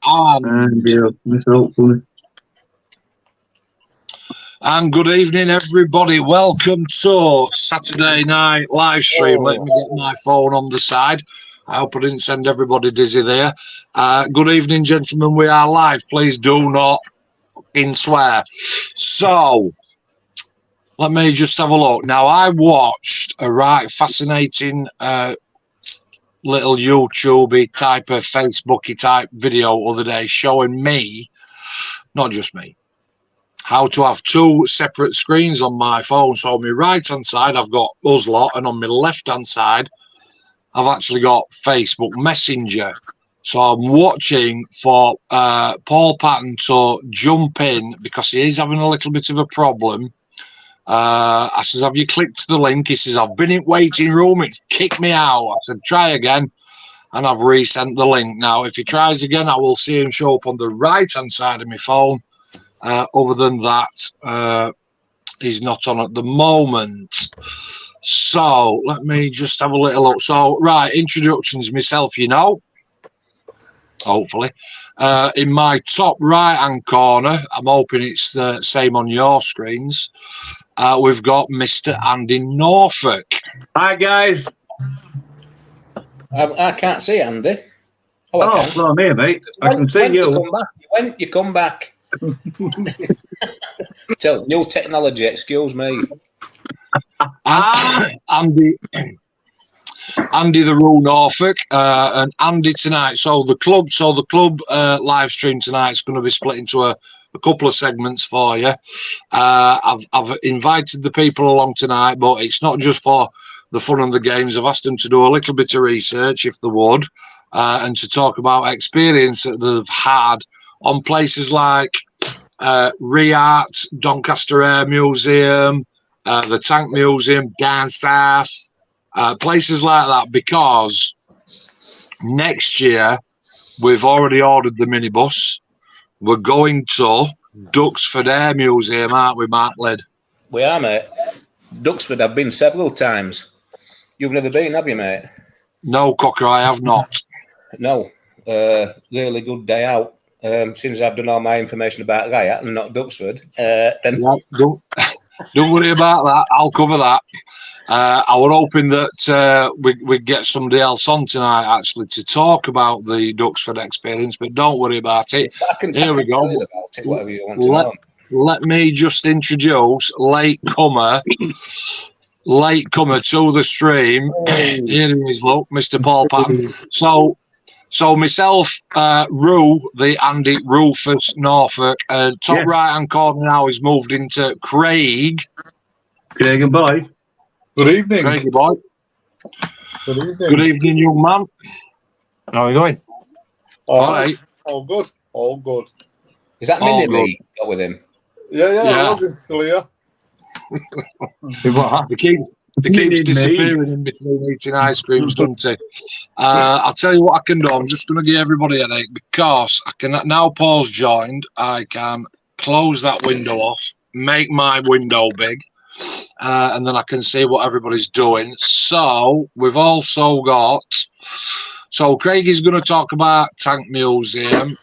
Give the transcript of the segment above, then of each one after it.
And good evening, everybody. Welcome to Saturday night live stream. Let me get my phone on the side. I hope I didn't send everybody dizzy there. Good evening, gentlemen. We are live. Please do not swear. So, let me just have a look. Now, I watched a right fascinating little YouTube type of Facebooky type video other day showing me, not just me, how to have two separate screens on my phone. So on my right hand side I've got us lot, and on my left hand side I've actually got Facebook Messenger. So I'm watching for Paul Patton to jump in because he is having a little bit of a problem. I says, have you clicked the link? He says, I've been in waiting room, it's kicked me out. I said, try again, and I've resent the link. Now if he tries again, I will see him show up on the right hand side of my phone. Other than that, he's not on at the moment. So let me just have a little look. So, right, introductions myself, you know, hopefully. In my top right-hand corner, I'm hoping it's the same on your screens, we've got Mr. Andy Norfolk. Hi, guys. I can't see Andy. Oh, I'm here, mate. I can see you. You come back. Tell new technology, excuse me. Andy the Rule Norfolk, and Andy tonight. So the club live stream tonight is going to be split into a couple of segments for you. I've invited the people along tonight, but it's not just for the fun and the games. I've asked them to do a little bit of research, if they would, and to talk about experience that they've had on places like RIAT, Doncaster Air Museum, the Tank Museum, Doncaster, places like that, because next year we've already ordered the minibus. We're going to Duxford Air Museum, aren't we, Mark Lid? We are, mate. Duxford, I've been several times. You've never been, have you, mate? No, Cocker, I have not. No. Really good day out. Since I've done all my information about RIAT and not Duxford, then don't worry about that. I'll cover that. I was hoping that we'd get somebody else on tonight actually to talk about the Duxford experience, but don't worry about it. Here we go. Whatever you want to know. Let me just introduce latecomer to the stream. Here he is, look, Mr. Paul Patton. So myself, Rue, the Andy Rufus Norfolk, top right-hand corner now is moved into Craig. Craig and boy. Good evening. Craigie boy. Good evening. Good evening, young man. How are you going? All right. All good. All good. Is that Minnie Lee got with him? Yeah. Roger's still here. He keeps disappearing in between eating ice creams, doesn't he? I'll tell you what I can do. I'm just going to give everybody a headache because I can now. Paul's joined. I can close that window off, make my window big, and then I can see what everybody's doing. So we've also got. So Craig is going to talk about Tank Museum.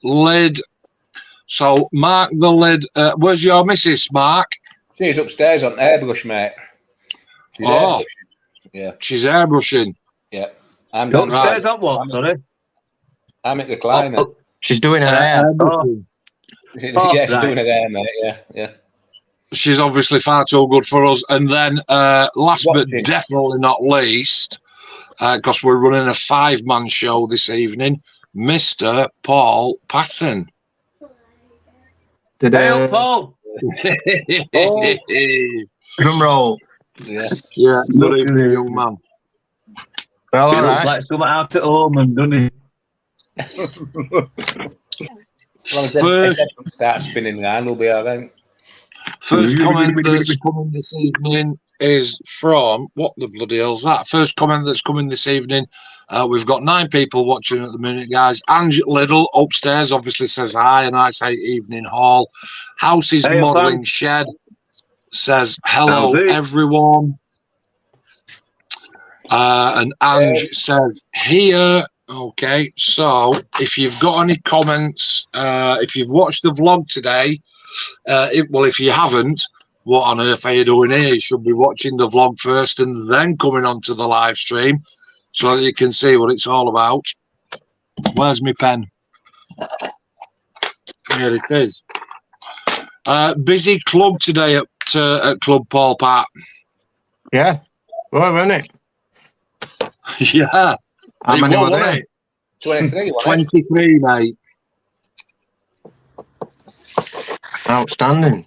Lid. So Mark the Lid. Where's your missus, Mark? She's upstairs on airbrush, mate. She's airbrushing. Yeah. She's airbrushing. Yeah. I'm upstairs on what, sorry? I'm at the climate. She's doing her hair. She's doing her hair, mate. Yeah. She's obviously far too good for us. And then last but definitely not least, because we're running a 5-man show this evening, Mr. Paul Patton. Hey, Paul. Drum roll. Yeah. Good evening, young man. Well, all right. Like something out at home and done it. First, start spinning around, we'll be all right. First comment that's coming this evening is from what the bloody hell's that? First comment that's coming this evening. We've got 9 people watching at the minute, guys. Ange Little upstairs obviously says hi, and I say evening hall. House's modelling shed says hello, everyone. And Ange says here. Okay, so if you've got any comments, if you've watched the vlog today, if you haven't, what on earth are you doing here? You should be watching the vlog first and then coming on to the live stream so that you can see what it's all about. Where's my pen? Here it is. Busy club today at Club Paul Pat. Yeah. Well, wasn't it? Yeah. How many were there? 23, 23, mate. Outstanding.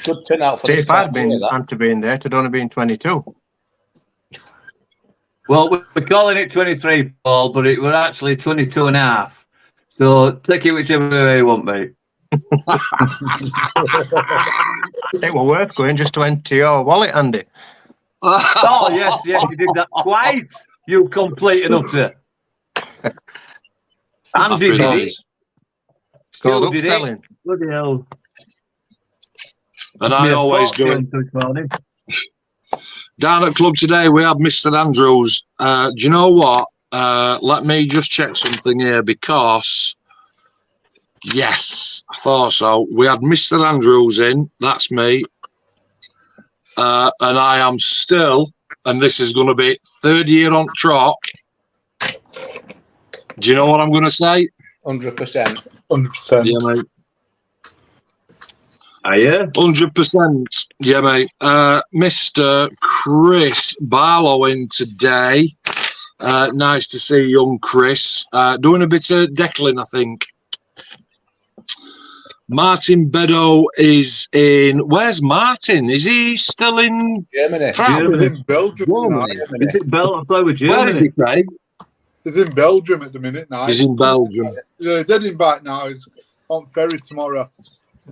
Good turnout for See, this if I'd time been of year, had to be in there, it'd only been 22. Well, we're calling it 23, Paul, but it was actually 22 and a half. So take it whichever way you want, mate. It was worth going just to empty your wallet, Andy. Oh, yes, you did that twice. You complete and utter. Andy did it. Called You did upselling. it. Bloody hell. And I always do it. Down at club today, we have Mr. Andrews. Do you know what? Let me just check something here because, yes, I thought so. We had Mr. Andrews in. That's me. And I am still, and this is going to be 3rd year on trot. Do you know what I'm going to say? 100%. 100%. Yeah, mate. Are you? 100%. Yeah, mate. Mr. Chris Barlow in today. Nice to see young Chris. Doing a bit of deckling, I think. Martin Beddoe is in... Where's Martin? Is he still in... Germany. France? He's in Belgium tonight. Is it Bell? I thought with Germany. Where is he, Craig? He's in Belgium at the minute now. He's in Belgium. Yeah, he's heading back now. He's on ferry tomorrow.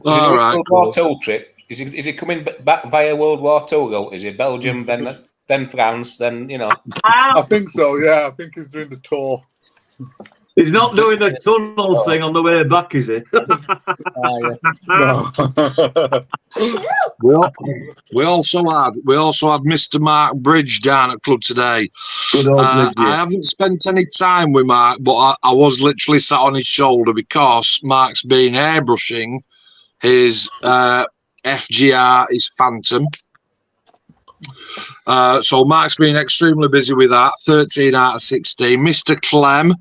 All right, World War II trip. Is he coming back via World War II? Though? Is it Belgium, then France, then I think so. Yeah, I think he's doing the tour. He's not doing the tunnel thing on the way back, is he? No. We also had Mr. Mark Bridge down at club today. Good old Bridge, yeah. I haven't spent any time with Mark, but I was literally sat on his shoulder because Mark's been airbrushing his FGR, his Phantom. So Mark's been extremely busy with that. 13 out of 16. Mr. Clem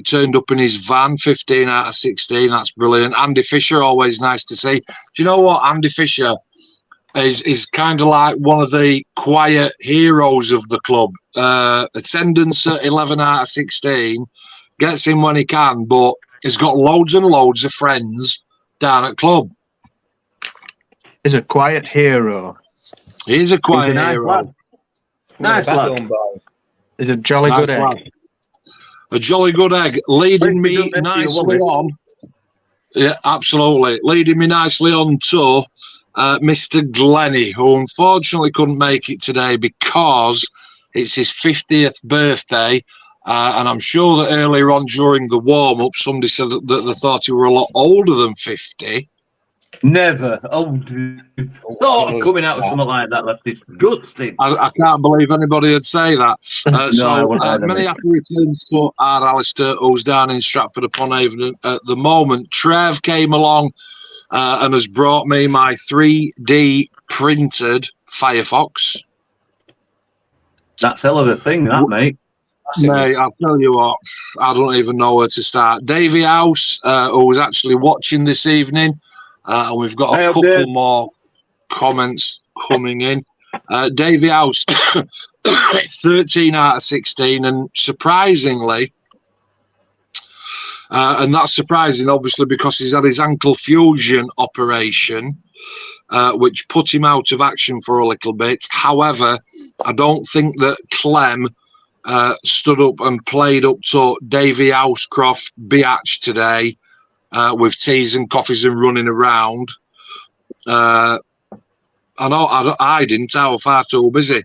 turned up in his van. 15 out of 16. That's brilliant. Andy Fisher, always nice to see. Do you know what? Andy Fisher is kind of like one of the quiet heroes of the club. Attendance at 11 out of 16. Gets in when he can, but he's got loads and loads of friends down at club. He's a quiet hero. He's a quiet hero. Nice lad. He's a jolly good egg. A jolly good egg, leading me nicely on. Yeah, absolutely. Leading me nicely on to Mr. Glennie, who unfortunately couldn't make it today because it's his 50th birthday. And I'm sure that earlier on during the warm-up, somebody said that they thought he were a lot older than 50. Never. Thought of coming out with something like that. That's disgusting. I can't believe anybody would say that. Many happy returns to our Alistair, who's down in Stratford-upon-Avon at the moment. Trev came along and has brought me my 3D printed Firefox. That's hell of a thing, that, mate. Mate, I'll tell you what, I don't even know where to start. Davey House, who was actually watching this evening, and we've got a couple more comments coming in. Davey House, 13 out of 16, and surprisingly, and that's surprising, obviously, because he's had his ankle fusion operation, which put him out of action for a little bit. However, I don't think that Clem stood up and played up to Davey Housecroft Biatch today with teas and coffees and running around. I didn't. I was far too busy.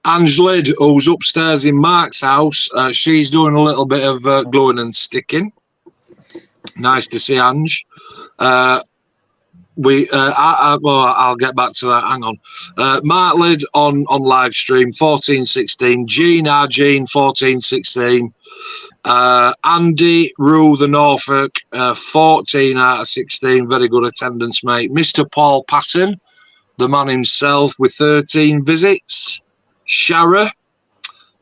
Ange Lid, who's upstairs in Mark's house, she's doing a little bit of gluing and sticking. Nice to see Ange. I'll get back to that. Hang on. Mark Lid on live stream 14-16. Gene 14-16. Andy Rue the Norfolk 14 out of 16. Very good attendance, mate. Mr. Paul Patton, the man himself, with 13 visits. Shara.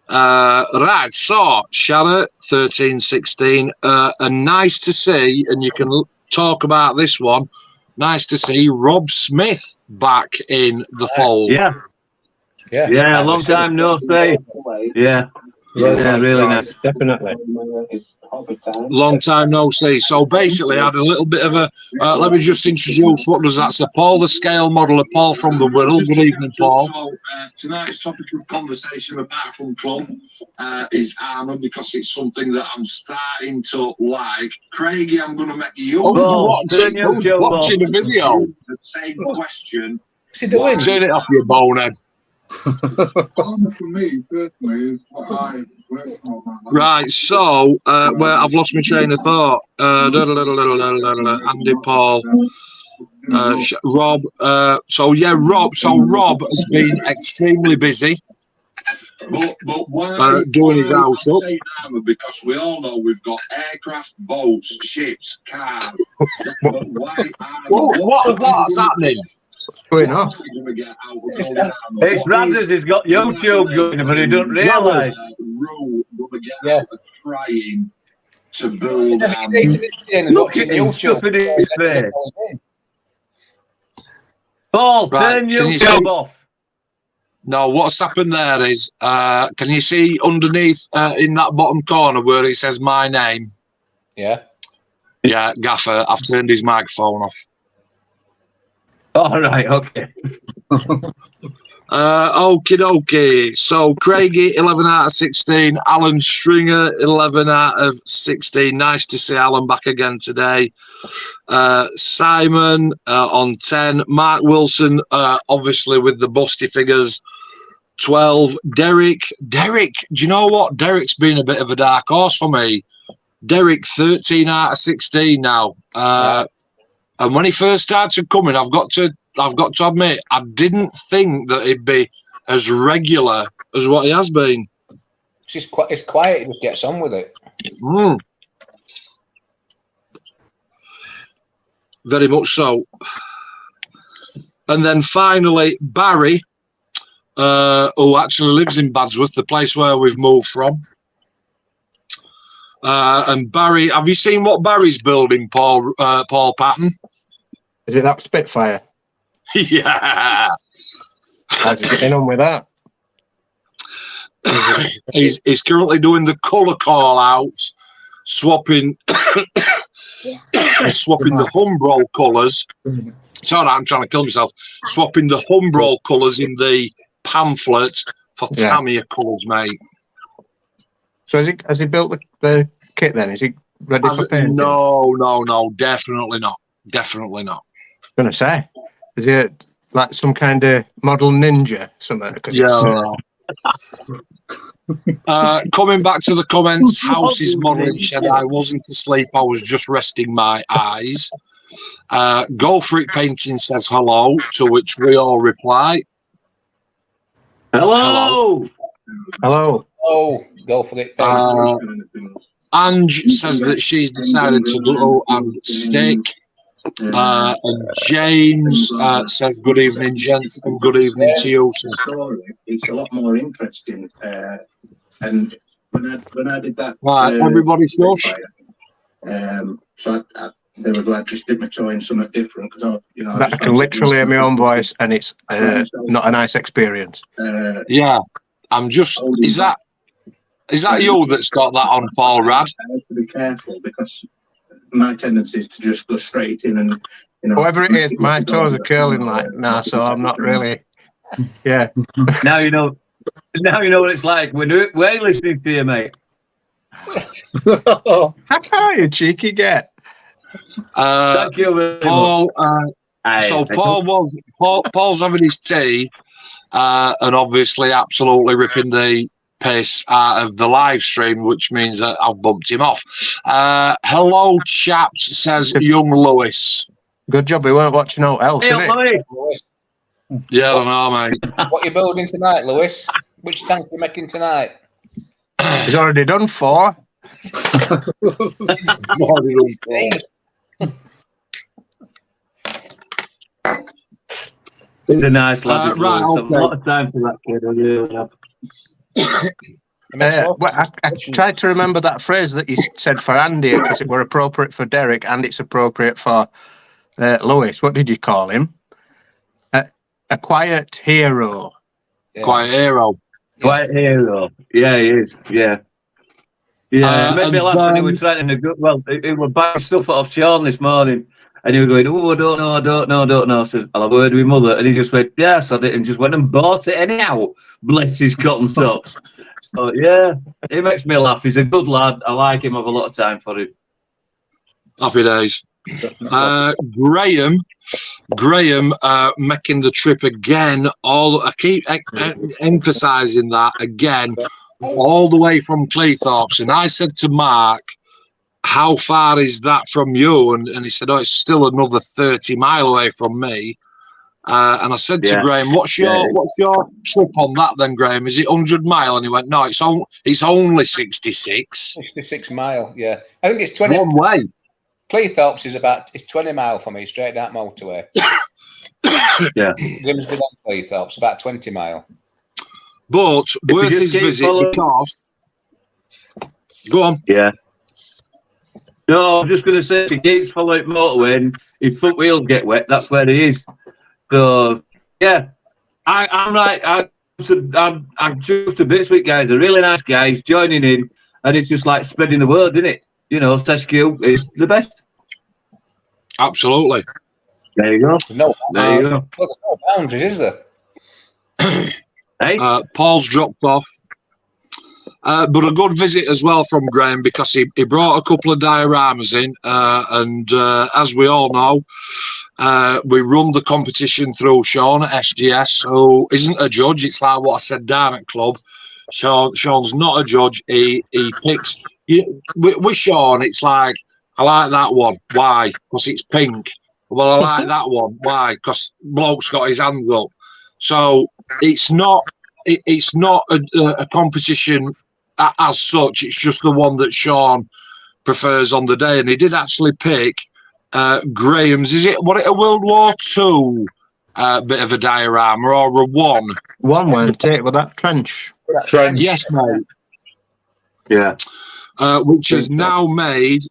Right, so Shara 13-16. And nice to see, and you can talk about this one. Nice to see Rob Smith back in the fold. Yeah, long time no see. Yeah, really nice. Definitely. Long time no see. So basically, I had a little bit of a. Let me just introduce what does that say. Paul, the scale modeller, Paul from the Wirral. Good evening, Paul. Tonight's topic of conversation, apart from club, is Arnold, because it's something that I'm starting to like. Craigie, I'm going to make you. Who's watching the video? The same question. What's he doing? Turn it off your bonehead. Right, so I've lost my train of thought. Andy, Paul, Rob. Rob. So Rob has been extremely busy, but doing his house up. Because we all know we've got aircraft, boats, ships, cars. What's happening? Going on. It's Radders, he's got YouTube going, but he doesn't realise. Trying to build. Look at YouTube in his face. Paul, turn YouTube off. No, what's happened there is, can you see underneath in that bottom corner where it says my name? Yeah. Yeah, Gaffer, I've turned his microphone off. All right, okay. Okie dokie. So Craigie 11 out of 16. Alan Stringer 11 out of 16. Nice to see Alan back again today. Simon on 10. Mark Wilson, obviously with the busty figures, 12. Derek, do you know what? Derek's been a bit of a dark horse for me. Derek 13 out of 16 now. And when he first started coming, I've got to admit, I didn't think that he'd be as regular as what he has been. It's quiet. He just gets on with it. Very much so. And then finally, Barry, who actually lives in Badsworth, the place where we've moved from. And Barry, have you seen what Barry's building, Paul Patton? Is it that Spitfire? Yeah. How's he getting on with that? He's currently doing the colour call outs, swapping the Humbrol colours. Sorry, I'm trying to kill myself. Swapping the Humbrol colours in the pamphlet for Tamiya colours, mate. So has he built the kit then? Is he ready for painting? No, definitely not. Definitely not. I was going to say, is it like some kind of model ninja something? Coming back to the comments, house is modelling shed. I wasn't asleep. I was just resting my eyes. Go for it painting says hello, to which we all reply. Hello. Oh, go for it painting. Ange says that she's decided to go and stick. And James says, good evening, gents, and good evening to you. It's a lot more interesting. And when I did that... Right, everybody shush. So they were glad to stick my toe in something different. Cause I can literally hear my own voice, and it's not a nice experience. Yeah, I'm just... Is that you that's got that on, Paul Rad? I have to be careful because my tendency is to just go straight in and, whatever it is, my toes are curling like now, so I'm not really. Yeah. Now you know what it's like. We're listening to you, mate. How you cheeky get? Thank you, Paul. Paul's having his tea, and obviously absolutely ripping the piss out of the live stream, which means that I've bumped him off. Hello, chaps, says young Lewis. Good job we weren't watching out else, Hey, isn't it? Lewis, Yeah, I know, mate. what you building tonight, Lewis? Which tank you making tonight? He's already done 4. He's a nice lad. Right, I've okay. a lot of time for that kid. I really have. I tried to remember that phrase that you said for Andy because it were appropriate for Derek and it's appropriate for Lewis. What did you call him? A quiet hero. Yeah. Quiet hero. Quiet hero. Yeah, he is. Yeah. Yeah, it made me laugh when he was trying to go. Well, he was buying stuff off Sean this morning, and he was going, "Oh, I don't know." I said, "I'll have a word with mother," and he just went, "Yes, I did," and just went and bought it anyhow. Bless his cotton socks. So yeah, he makes me laugh. He's a good lad. I like him. I have a lot of time for him. Happy days. Graham, making the trip again. I keep emphasising that again. All the way from Cleethorpes, and I said to Mark, how far is that from you? And he said, oh, it's still another 30 mile away from me. And I said to Graham, what's your trip on that then, Graham? Is it 100 mile? And he went, no, it's only 66. 66 mile, yeah. I think it's 20. One way. Cleethorpes is it's 20 mile for me, straight down motorway. Yeah. Grimsby on Cleethorpes, about 20 mile. But worth his visit because... Go on. Yeah. No, I'm just going to say, if he keeps following motorway and his foot wheels get wet, that's where he is. So, yeah. I'm right. I'm just a bit sweet guys. They're really nice guys joining in, and it's just like spreading the word, isn't it? You know, Tesco is the best. Absolutely. There you go. There you go. There's no boundaries, is there? Hey? Paul's dropped off. But a good visit as well from Graham because he brought a couple of dioramas in. And as we all know, we run the competition through Sean at SGS, who isn't a judge. It's like what I said down at club. So Sean's not a judge. He picks... With Sean, it's like, I like that one. Why? Because it's pink. Well, I like that one. Why? Because bloke's got his hands up. So it's not a competition as such. It's just the one that Sean prefers on the day. And he did actually pick Graham's. Is it a World War II bit of a diorama or a one? One weren't it? With that trench. Trench. Yes, mate. Yeah. Which is now made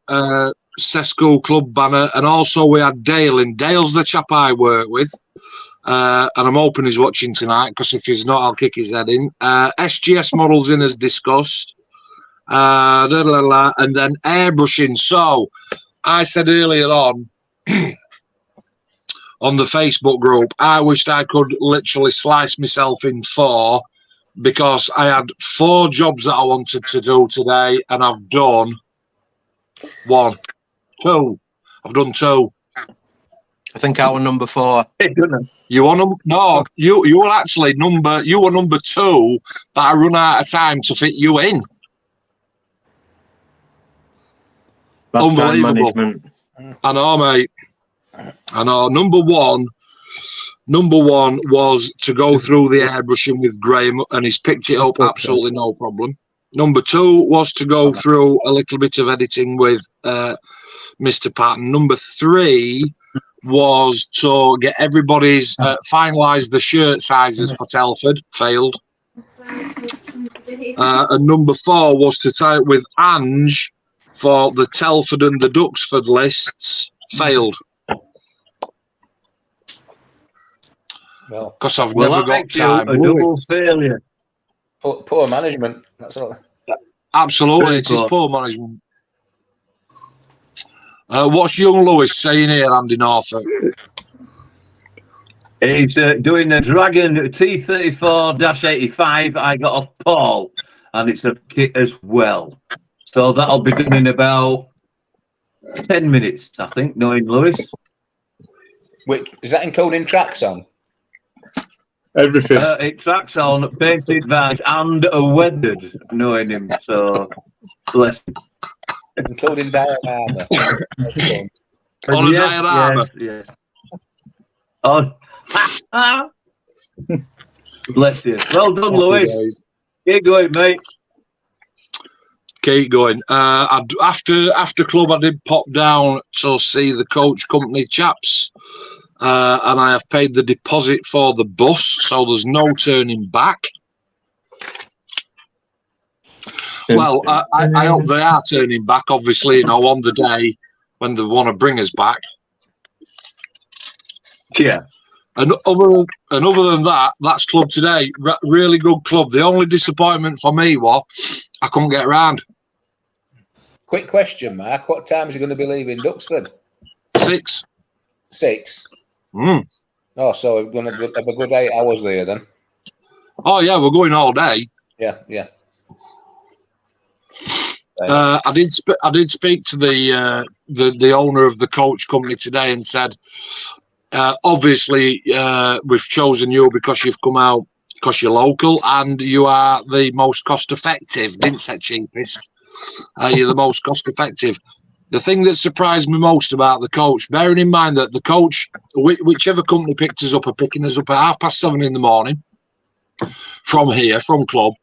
Sesco Club banner, and also we had Dale in. Dale's the chap I work with, and I'm hoping he's watching tonight, because if he's not, I'll kick his head in. SGS models in as discussed, and then airbrushing. So I said earlier on on the Facebook group, I wished I could literally slice myself in 4, because I had 4 jobs that I wanted to do today, and I've done 1, 2. I've done 2. I think I was number 4. You were no, you were actually number 2, but I run out of time to fit you in. Unbelievable. I know, mate. I know. Number one was to go through the airbrushing with Graham, and he's picked it up absolutely no problem. Number 2 was to go through a little bit of editing with Mr. Patton. Number 3 was to get everybody's finalise the shirt sizes for Telford. Failed. And number 4 was to tie it with Ange for the Telford and the Duxford lists. Failed. Well, because I've never got time. A double failure. Poor management. That's all. Absolutely, it is poor management. What's young Lewis saying here, Andy Norfolk? He's doing the Dragon T34-85. I got off Paul, and it's a kit as well. So that'll be done in about 10 minutes, I think, knowing Lewis. Wait, is that including tracks on? Everything. It tracks on, painted vans, and a weathered, knowing him. So, bless him. Including diorama. On a diorama. Yes. Oh, bless you. Well done, Happy Louis. days. Keep going, mate. Keep going. After club, I did pop down to see the coach company chaps, and I have paid the deposit for the bus, so there's no turning back. Well, I hope they are turning back, obviously, on the day when they want to bring us back. Yeah. And other than that, that's club today. Really good club. The only disappointment for me was I couldn't get around. Quick question, Mark. What time is you going to be leaving Duxford? 6. 6? Mm. Oh, so we're going to have a good 8 hours there then? Oh, yeah, we're going all day. Yeah, yeah. I did speak to the owner of the coach company today and said, obviously, we've chosen you because you've come out because you're local and you are the most cost effective. Didn't say cheapest. You're the most cost effective. The thing that surprised me most about the coach, bearing in mind that the coach, whichever company picked us up, are picking us up at 7:30 in the morning from here, from club.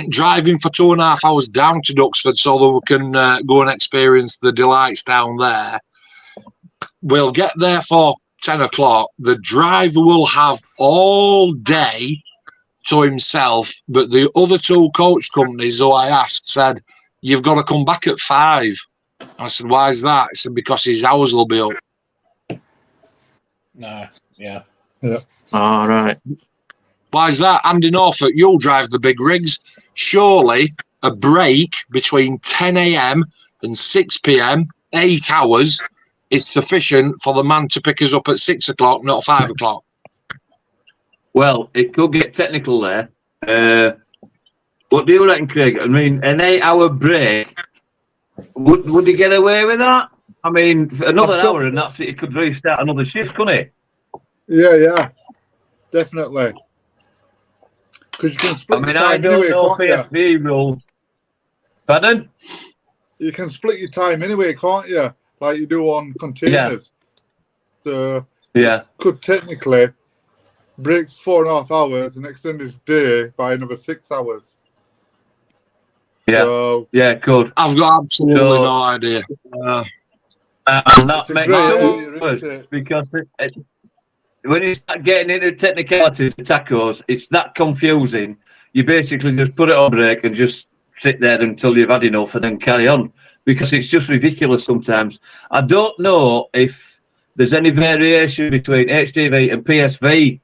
Driving for 2.5 hours down to Duxford so that we can go and experience the delights down there. We'll get there for 10 o'clock. The driver will have all day to himself, but the other 2 coach companies who I asked said, you've got to come back at 5. I said, why is that? He said, because his hours will be up. No, yeah. All right. Why is that? Andy Norfolk, you'll drive the big rigs. Surely a break between 10 a.m. and 6 p.m., 8 hours, is sufficient for the man to pick us up at 6 o'clock, not 5 o'clock. Well, it could get technical there. What do you reckon, Craig? I mean, an 8-hour break, would he get away with that? I mean, for another hour and that's it. He could restart another shift, couldn't he? Yeah, definitely. Because you can split your time anyway, can't PSV rules. Pardon? you? can split your time anyway, can't you? Like you do on containers. So could technically break 4.5 hours and extend his day by another 6 hours. Yeah, so, could. I've got absolutely no idea. And that makes it worse because when you start getting into technicalities of tacos, it's that confusing. You basically just put it on break and just sit there until you've had enough and then carry on because it's just ridiculous sometimes. I don't know if there's any variation between HTV and PSV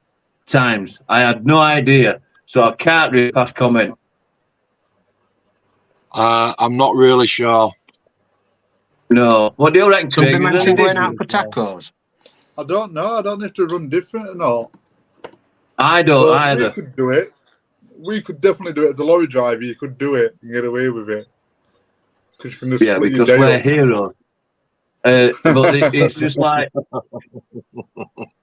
times. I had no idea, so I can't really pass comment. I'm not really sure. No. What do you reckon, Craig? Somebody mentioned going out for tacos. I don't know. I don't know if to run different or not. I don't either. We could do it. We could definitely do it as a lorry driver. You could do it and get away with it. Because you can just split because your day we're up. heroes. But it's just like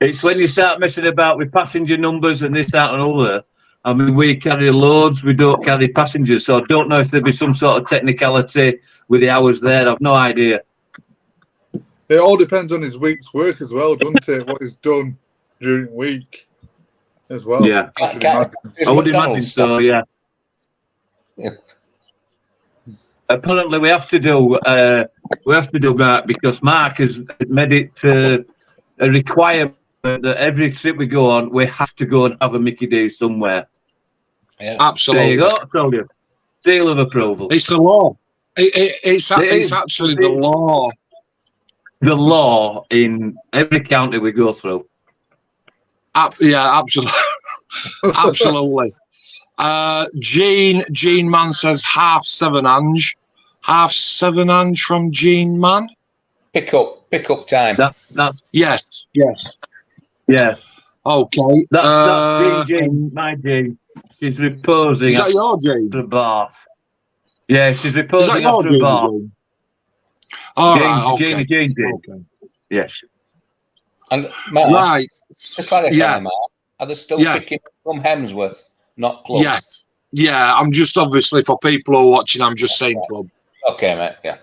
it's when you start messing about with passenger numbers and this, that, and other. I mean, we carry loads, we don't carry passengers, so I don't know if there'd be some sort of technicality with the hours there. I've no idea. It all depends on his week's work as well, doesn't it? What he's done during the week as well. Yeah, I would imagine so. Yeah. Apparently, we have to do that because Mark has made it a requirement that every trip we go on, we have to go and have a Mickey D's somewhere. Yeah, absolutely. There you go. I told you. Seal of approval. It's the law. It's actually the law. The law in every county we go through. Yeah, absolutely. Absolutely. Gene Man says 7:30, Ange. 7:30, Ange, from Gene Man. Pick up time. That's yes. Yeah. Okay. That's Gene, my Gene. She's reposing. Is that your Gene? After a bath. Yeah, she's reposing after a bath. All right. Okay. Gene. Okay. Yes. And Mark, right. To clarify, yes. Mark, are they still picking from Hemsworth, not club? Yes. Yeah, I'm just obviously for people who are watching, I'm just saying club. Okay, mate. Yeah.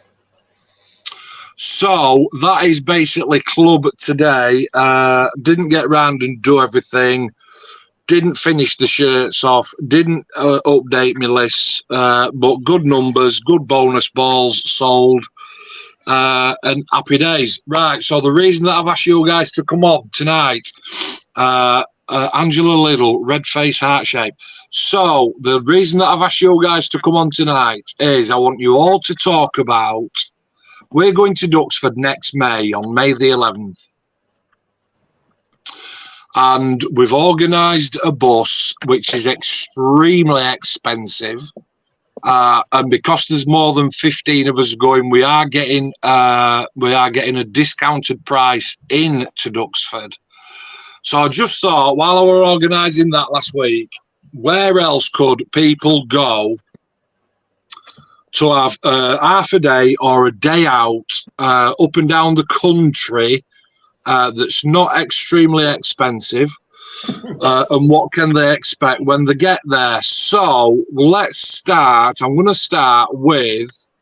So that is basically club today. Didn't get round and do everything. Didn't finish the shirts off. Didn't update my lists. But good numbers, good bonus balls sold. And happy days. Right, so the reason that I've asked you guys to come on tonight, Angela Little, red face, heart shape. So the reason that I've asked you guys to come on tonight is I want you all to talk about, we're going to Duxford next May, on May the 11th. And we've organised a bus, which is extremely expensive. And because there's more than 15 of us going, we are getting a discounted price in to Duxford. So I just thought, while I were organising that last week, where else could people go to have half a day or a day out up and down the country that's not extremely expensive? And what can they expect when they get there? So let's start. I'm going to start with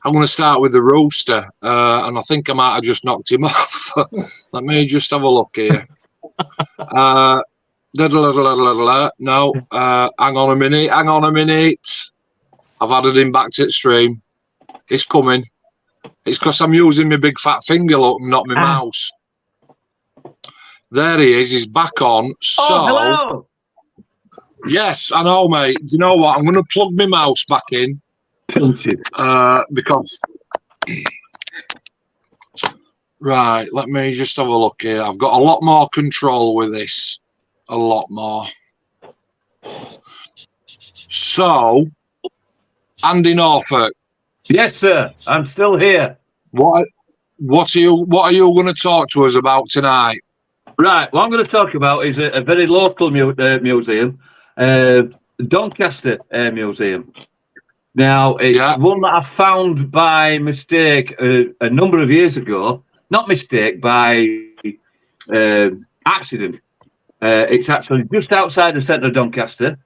the rooster, and I think I might have just knocked him off. Let me just have a look here. No, hang on a minute. I've added him back to the stream. It's coming. It's because I'm using my big fat finger, look, not my mouse. There he is. He's back on. So, hello. Yes, I know, mate. Do you know what? I'm going to plug my mouse back in because. Right, let me just have a look here. I've got a lot more control with this. A lot more. So, Andy Norfolk. Yes, sir. I'm still here. What are you going to talk to us about tonight? Right, what I'm going to talk about is a very local museum, Doncaster Air Museum. Now, it's one that I found by mistake a number of years ago. Not mistake, by accident. It's actually just outside the centre of Doncaster.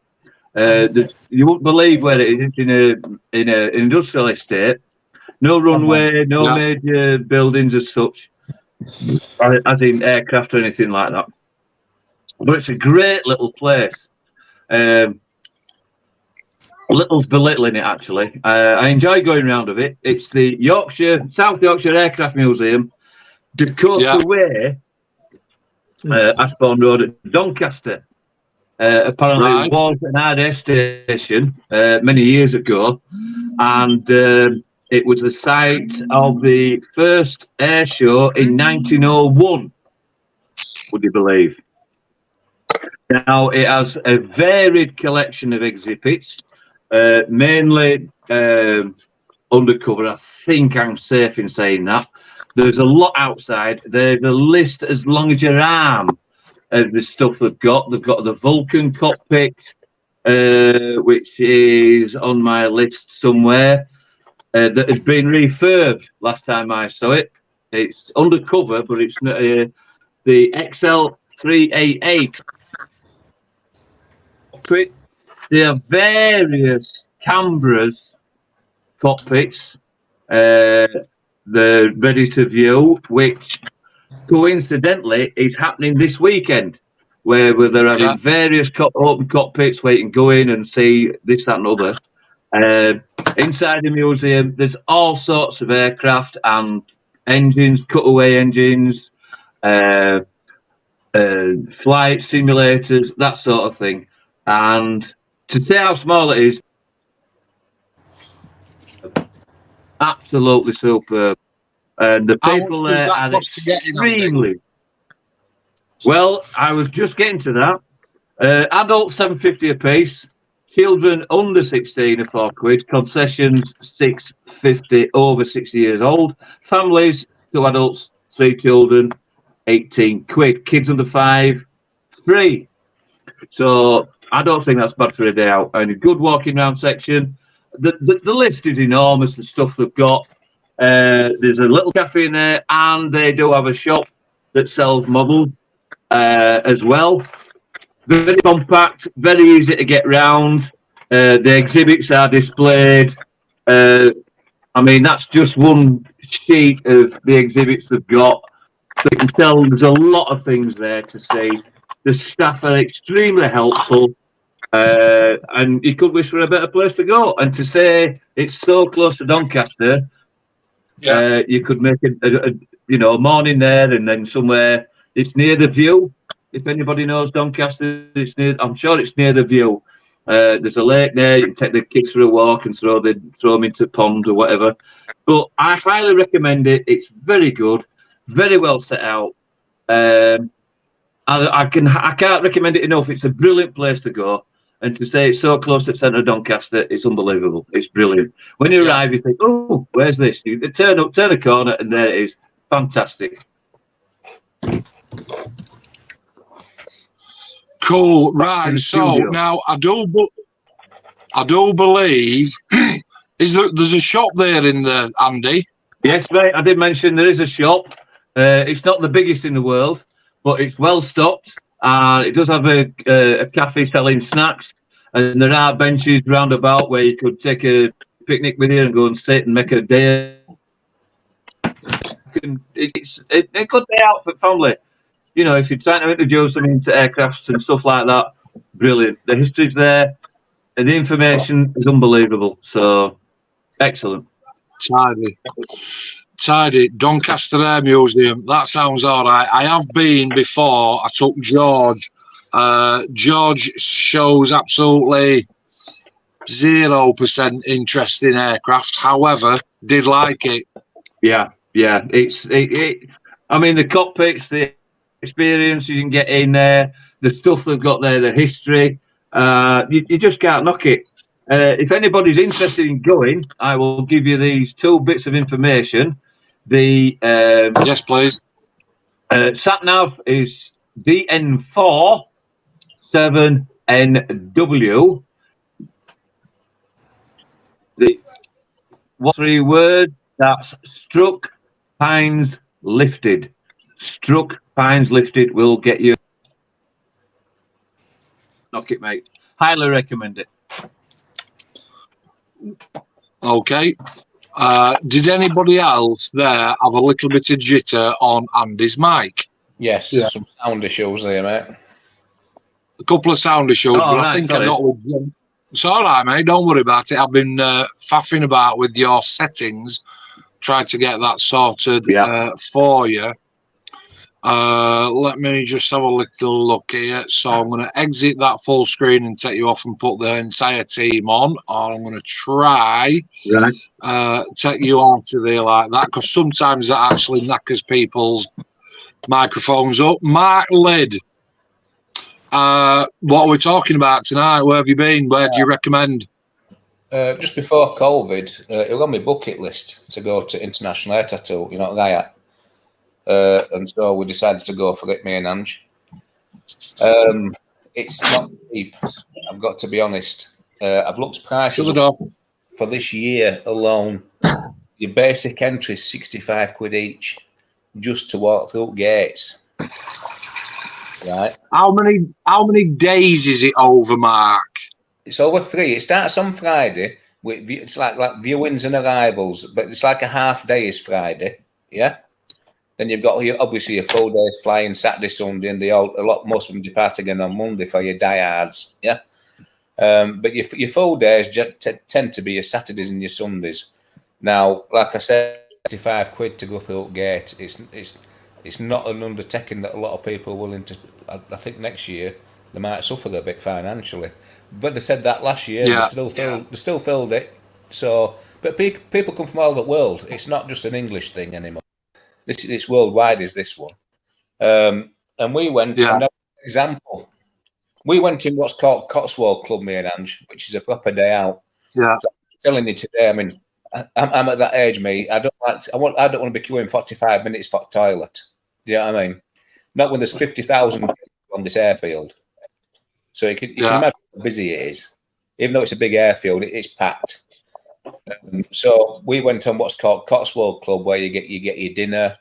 You wouldn't believe where it is. It's in an industrial estate. No runway, no major buildings as such, as in aircraft or anything like that. But it's a great little place. Little's belittling it, actually. I enjoy going around of it. It's the South Yorkshire Aircraft Museum, Dakota Way, Ashbourne Road at Doncaster. Apparently it was an air station many years ago, and it was the site of the first air show in 1901, would you believe? Now, it has a varied collection of exhibits, mainly undercover. I think I'm safe in saying that. There's a lot outside. There's a list as long as your arm of the stuff they've got. They've got the Vulcan cockpit, which is on my list somewhere, that has been refurbed last time I saw it. It's undercover, but it's not, the XL388 cockpit. There are various Canberra's cockpits. They're ready to view, which coincidentally is happening this weekend, where they're having various open cockpits where you can go in and see this, that, and other. Inside the museum, there's all sorts of aircraft and engines, cutaway engines, flight simulators, that sort of thing. And to see how small it is, absolutely superb. And the people there are extremely well. I was just getting to that. Adults $7.50 a piece. Children under 16 are £4. Concessions £6.50 over 60 years old. Families, 2 adults, 3 children, £18. Kids under 5, free. So I don't think that's bad for a day out. And a good walking round section. The list is enormous. The stuff they've got. There's a little cafe in there, and they do have a shop that sells models as well. Very compact, very easy to get round. The exhibits are displayed I mean, that's just one sheet of the exhibits they've got. So you can tell there's a lot of things there to see. The staff are extremely helpful. And you could wish for a better place to go. And to say it's so close to Doncaster, you could make a morning there and then somewhere. It's near the View. If anybody knows Doncaster, I'm sure it's near the View. There's a lake there. You can take the kids for a walk and throw them into pond or whatever. But I highly recommend it. It's very good, very well set out. I can't recommend it enough. It's a brilliant place to go. And to say it's so close to the centre of Doncaster, it's unbelievable. It's brilliant. When you arrive, you think, oh, where's this? You turn a corner, and there it is. Fantastic. Cool. Right. So now I do believe there's a shop there in the Andy. Yes, mate. I did mention there is a shop. It's not the biggest in the world, but it's well stocked. It does have a cafe selling snacks, and there are benches round about where you could take a picnic with you and go and sit and make a day. It's a good day out for family. You know, if you're trying to introduce them into aircrafts and stuff like that, brilliant. The history's there, and the information is unbelievable. So, excellent. Tidy. Doncaster Air Museum. That sounds all right. I have been before. I took George. George shows absolutely 0% interest in aircraft. However, did like it. Yeah. I mean, the cockpits, the experience you can get in there, the stuff they've got there, the history. You just can't knock it. If anybody's interested in going, I will give you these 2 bits of information. Yes, please. Sat nav is DN4 7NW. The 3 word, that's struck, pines, lifted. Struck, pines, lifted will get you. Knock it, mate. Highly recommend it. Okay. Did anybody else there have a little bit of jitter on Andy's mic? Yes, some sound issues there, mate. A couple of sound issues, but I think I got with them. It's all right, mate. Don't worry about it. I've been faffing about with your settings, trying to get that sorted for you. Let me just have a little look here. So I'm going to exit that full screen and take you off and put the entire team on, or I'm going to try take you out of there like that, because sometimes that actually knackers people's microphones up. Mark Lid, what are we talking about tonight? Where have you been? Where do you recommend? Just before COVID, it was on my bucket list to go to International Air Tattoo, RIAT. And so we decided to go for it, me and Ange. It's not cheap, I've got to be honest. I've looked at prices for this year alone. Your basic entry is £65 each, just to walk through gates. Right. How many days is it over, Mark? It's over 3. It starts on Friday. It's like viewings and arrivals, but it's like a half day is Friday. Yeah. Then you've got obviously your full days flying Saturday, Sunday, and most of them depart again on Monday for your diehards. Yeah. But your full days tend to be your Saturdays and your Sundays. Now, like I said, £65 to go through gate. It's not an undertaking that a lot of people are willing to. I think next year they might suffer a bit financially, but they said that last year. They still filled it. So, but people come from all over the world. It's not just an English thing anymore. It's worldwide. Is this one? And we went. Another example. We went in what's called Cotswold Club, me and Ange, which is a proper day out. Yeah. So I'm telling you today. I mean, I'm at that age, mate. I don't want to be queuing 45 minutes for a toilet. You know what I mean? Not when there's 50,000 people on this airfield. So you can imagine how busy it is. Even though it's a big airfield, it's packed. So we went on what's called Cotswold Club, where you get your dinner.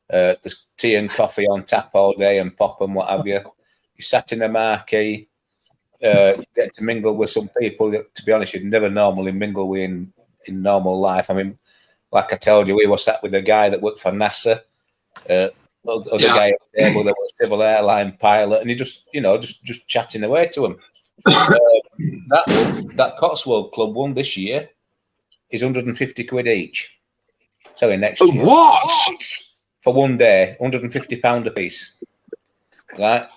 There's tea and coffee on tap all day and pop and what have you. You sat in a marquee. You get to mingle with some people that, to be honest, you'd never normally mingle with in normal life. I mean, like I told you, we were sat with a guy that worked for NASA, other guy at the table that was a civil airline pilot, and he just chatting away to him. That Cotswold club one this year is 150 quid each. Sorry, next year. What? For one day, £150 a piece. Right?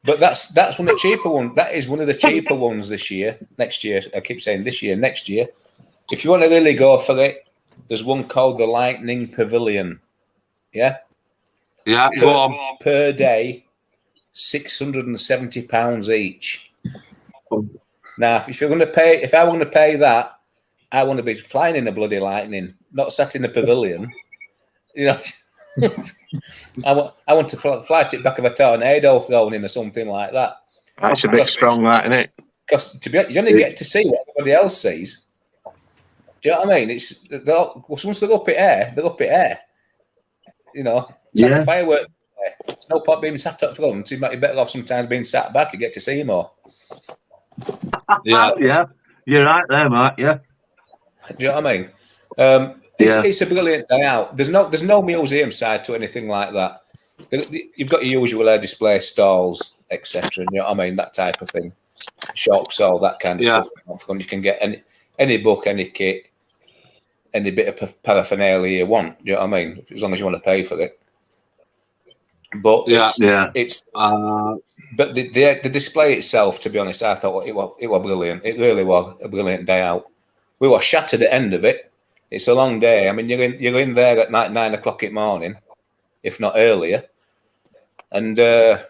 But that's one of the cheaper ones. That is one of the cheaper ones this year. Next year, I keep saying this year, next year. If you want to really go for it, there's one called the Lightning Pavilion. Yeah? Yeah, go on. Per day, £670 each. Now, if I were going to pay that, I want to be flying in a bloody Lightning, not sat in a pavilion. You know, I want to fly to the back of a tornado thrown in or something like that. That's a bit strong, that, isn't it? Because to be honest, you only get to see what everybody else sees. Do you know what I mean? Once they're up in air, they're up in air. You know, it's like a firework. There's no point being sat up front. You might be better off sometimes being sat back. You get to see more. Yeah, you're right there, Mark. Yeah. Do you know what I mean? It's a brilliant day out. There's no museum side to anything like that. You've got your usual air display stalls, etc. You know what I mean? That type of thing. Shops, all that kind of stuff. You can get any book, any kit, any bit of paraphernalia you want. You know what I mean? As long as you want to pay for it. But but the display itself, to be honest, I thought it was brilliant. It really was a brilliant day out. We were shattered at the end of it. It's a long day. I mean, you're in there at 9 o'clock in the morning, if not earlier. And I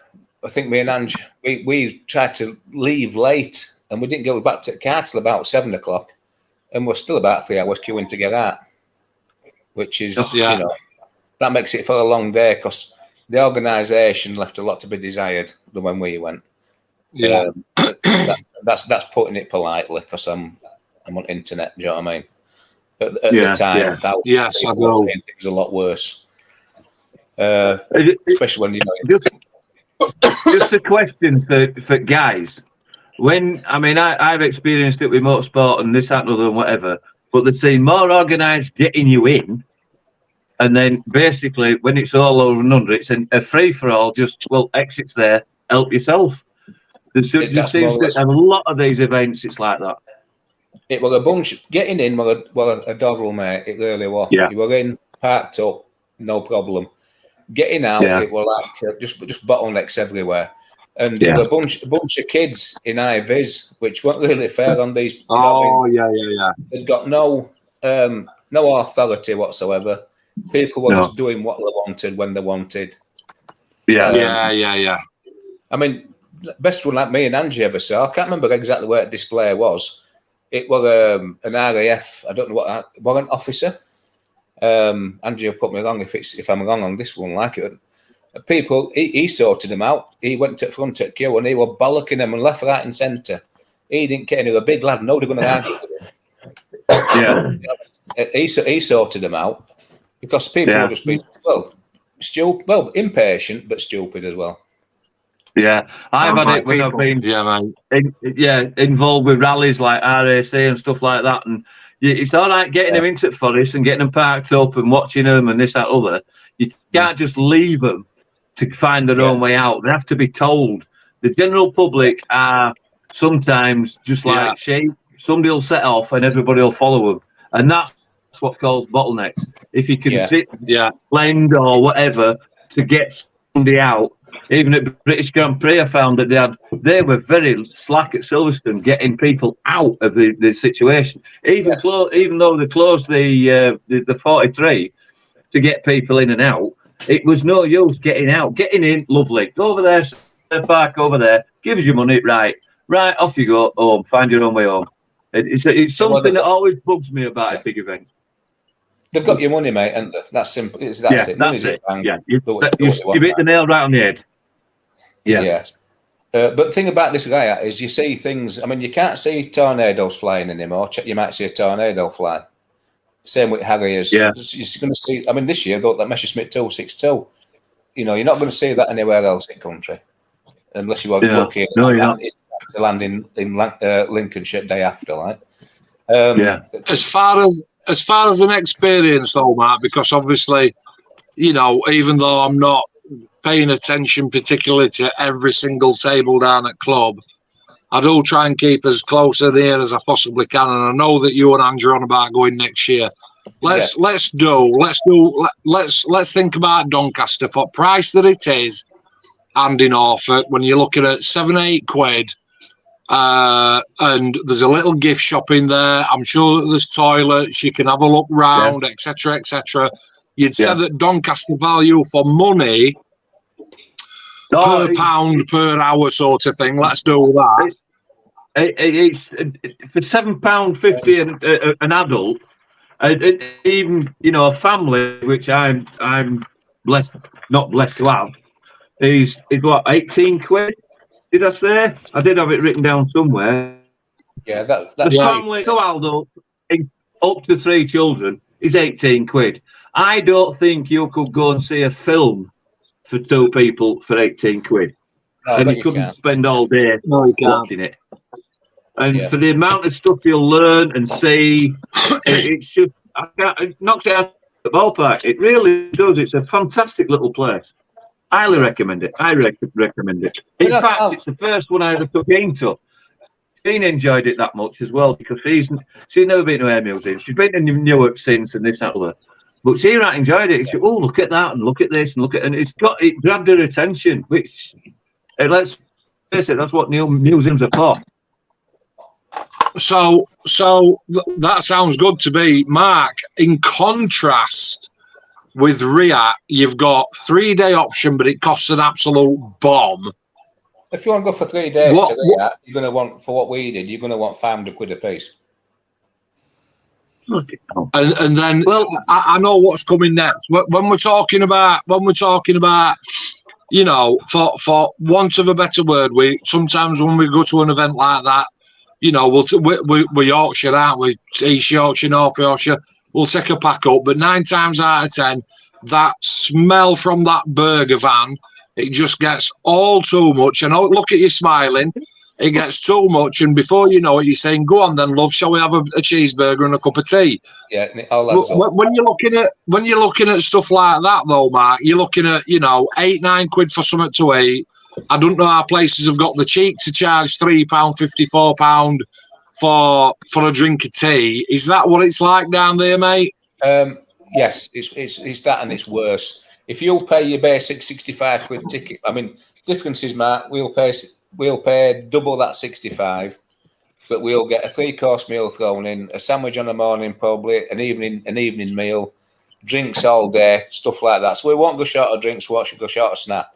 think me and Ange, we tried to leave late, and we didn't go back to the car till about 7 o'clock, and we're still about 3 hours queuing to get out, which is that makes it for a long day because the organisation left a lot to be desired than when we went. Yeah, that's putting it politely because I'm on internet. Do you know what I mean? At the time, I was saying things a lot worse. Especially when just a question for guys. When I've experienced it with motorsport and this, that, and other, and whatever, but they seem more organised getting you in. And then basically, when it's all over and under, it's a free for all. Just exits there, help yourself. There seems to a lot of these events. It's like that. It was a bunch getting in. Was a doggle, mate. It really was. Yeah. You were in, parked up, no problem. Getting out, it was like just bottlenecks everywhere. And there were a bunch of kids in IVs, which weren't really fair on these. They'd got no authority whatsoever. People were just doing what they wanted when they wanted. I mean, best one like me and Angie ever saw. I can't remember exactly where the display was. It was an RAF. I don't know what warrant officer. Angie will put me wrong if I'm wrong on this one. Like it, people he sorted them out. He went to the front at queue and he was bollocking them and left, right, and centre. He didn't care. He was a big lad. Nobody going to argue with him. He sorted them out. Because people were just being stupid, impatient, but stupid as well. Yeah, I've had it when I've been involved with rallies like RAC and stuff like that. And it's all right getting them into the forest and getting them parked up and watching them and this, that, other. You can't just leave them to find their own way out. They have to be told. The general public are sometimes just like sheep. Somebody will set off and everybody will follow them. And that's what causes bottlenecks. If you can sit, blend or whatever to get somebody out. Even at British Grand Prix, I found that they were very slack at Silverstone getting people out of the situation. Even though they closed the 43 to get people in and out, it was no use getting out. Getting in, lovely. Go over there, park over there, give us your money, right, off you go home, find your own way home. It's something that always bugs me about a big event. They've got your money, mate, and that's simple. That's it. That's it. You hit the nail right on the head. Yeah. But the thing about this RIAT is you see things. I mean, you can't see tornadoes flying anymore. You might see a tornado fly. Same with Harriers. Yeah. You're going to see. I mean, this year that Messerschmitt 262. You know, you're not going to see that anywhere else in country, unless you are lucky to land in Lincolnshire day after, like. As far as far as an experience, though, Mark, because obviously, you know, even though I'm not paying attention particularly to every single table down at club, I do try and keep as close to the air as I possibly can. And I know that you and Andrew are on about going next year. Let's think about Doncaster for price that it is, and in Norfolk when you're looking at £7-8, and there's a little gift shop in there. I'm sure that there's toilets. You can have a look round, etc., etc. You'd say that Doncaster value for money per pound per hour sort of thing. Let's do that. It's for £7.50 an adult, and even a family, which I'm not blessed to have, is what, £18? Did I say? I did have it written down somewhere. Yeah, that's the family, 2 adults, up to 3 children, is £18. I don't think you could go and see a film for 2 people for £18, and you couldn't spend all day watching it. And for the amount of stuff you'll learn and see, it's just it knocks it out of the ballpark. It really does. It's a fantastic little place. Highly recommend it. I recommend it. In fact, it's the first one I ever took into. Jean enjoyed it that much as well because she's never been to Air Museum. She's been to Newark since and this and that. But she enjoyed it. She said, "Oh, look at that and look at this and look at," and it grabbed her attention. Which let's face it, that's what museums are for. So that sounds good to me, Mark. In contrast with RIAT, you've got 3-day option, but it costs an absolute bomb. If you want to go for 3 days to RIAT, you're going to want, for what we did, you're going to want £500 a piece. And then I know what's coming next. When we're talking about, you know, for want of a better word, sometimes when we go to an event like that, you know, we're Yorkshire, aren't we? East Yorkshire, North Yorkshire. We'll take a pack up, but 9 times out of 10, that smell from that burger van, it just gets all too much. And look at you smiling. It gets too much, and before you know it, you're saying, "Go on, then, love. Shall we have a cheeseburger and a cup of tea?" Yeah. When you're looking at stuff like that, though, Mark, you're looking at £8-9 for something to eat. I don't know how places have got the cheek to charge £3.50, £4 for a drink of tea. Is that what it's like down there, mate? Yes, it's that, and it's worse. If you pay your basic £65 ticket, I mean, difference is, Mark, we'll pay double that 65, but we'll get a 3-course meal thrown in, a sandwich on the morning, probably an evening meal, drinks all day, stuff like that. So we won't go short of drinks, we won't go short of snap.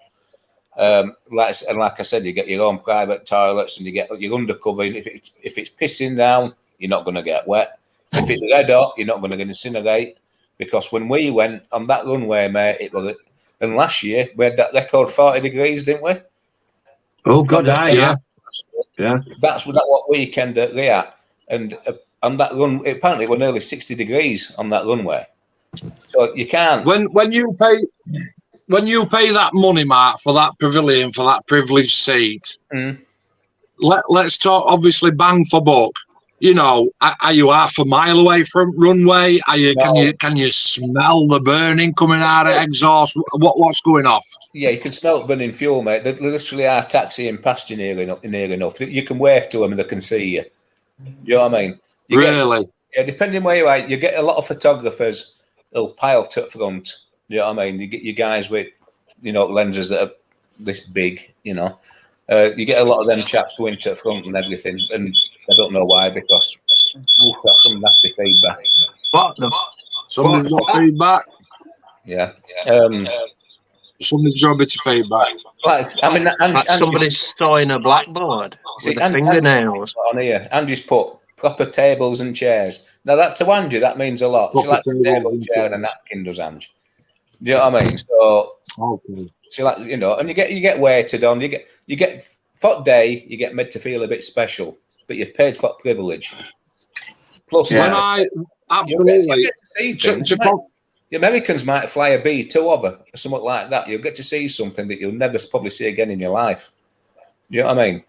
Like I said, you get your own private toilets and you get your undercover. If it's pissing down, you're not going to get wet. If it's red hot, you're not going to incinerate. Because when we went on that runway, mate, and last year we had that record 40 degrees, didn't we? Oh God, yeah. That's what weekend at RIAT, and on that run, apparently it was nearly 60 degrees on that runway. So you can't. When you pay that money, Mark, for that pavilion, for that privileged seat, let's talk, obviously, bang for buck. You know, are you half a mile away from runway? Can you smell the burning coming out of exhaust? What's going off? Yeah, you can smell burning fuel, mate. They literally are taxiing past you near enough. You can wave to them and they can see you. You know what I mean? Really? Depending where you are, you get a lot of photographers who'll pile to front. You know what I mean? You get you guys with, lenses that are this big, You get a lot of them chaps going to the front and everything, and I don't know why, because that's some nasty feedback. Somebody's got feedback? Yeah. Somebody's got a bit of feedback. Somebody's sawing a blackboard with the fingernails. On here, Angie's put proper tables and chairs. Now, that to Angie, that means a lot. She likes a table, chair, and a napkin, does Angie? Do you know what I mean? So, she and you get weighted on. You get for day, you get made to feel a bit special, but you've paid for privilege. Plus, absolutely, you get to see things. The Americans might fly a B2 over or something like that. You'll get to see something that you'll never probably see again in your life. Do you know what I mean?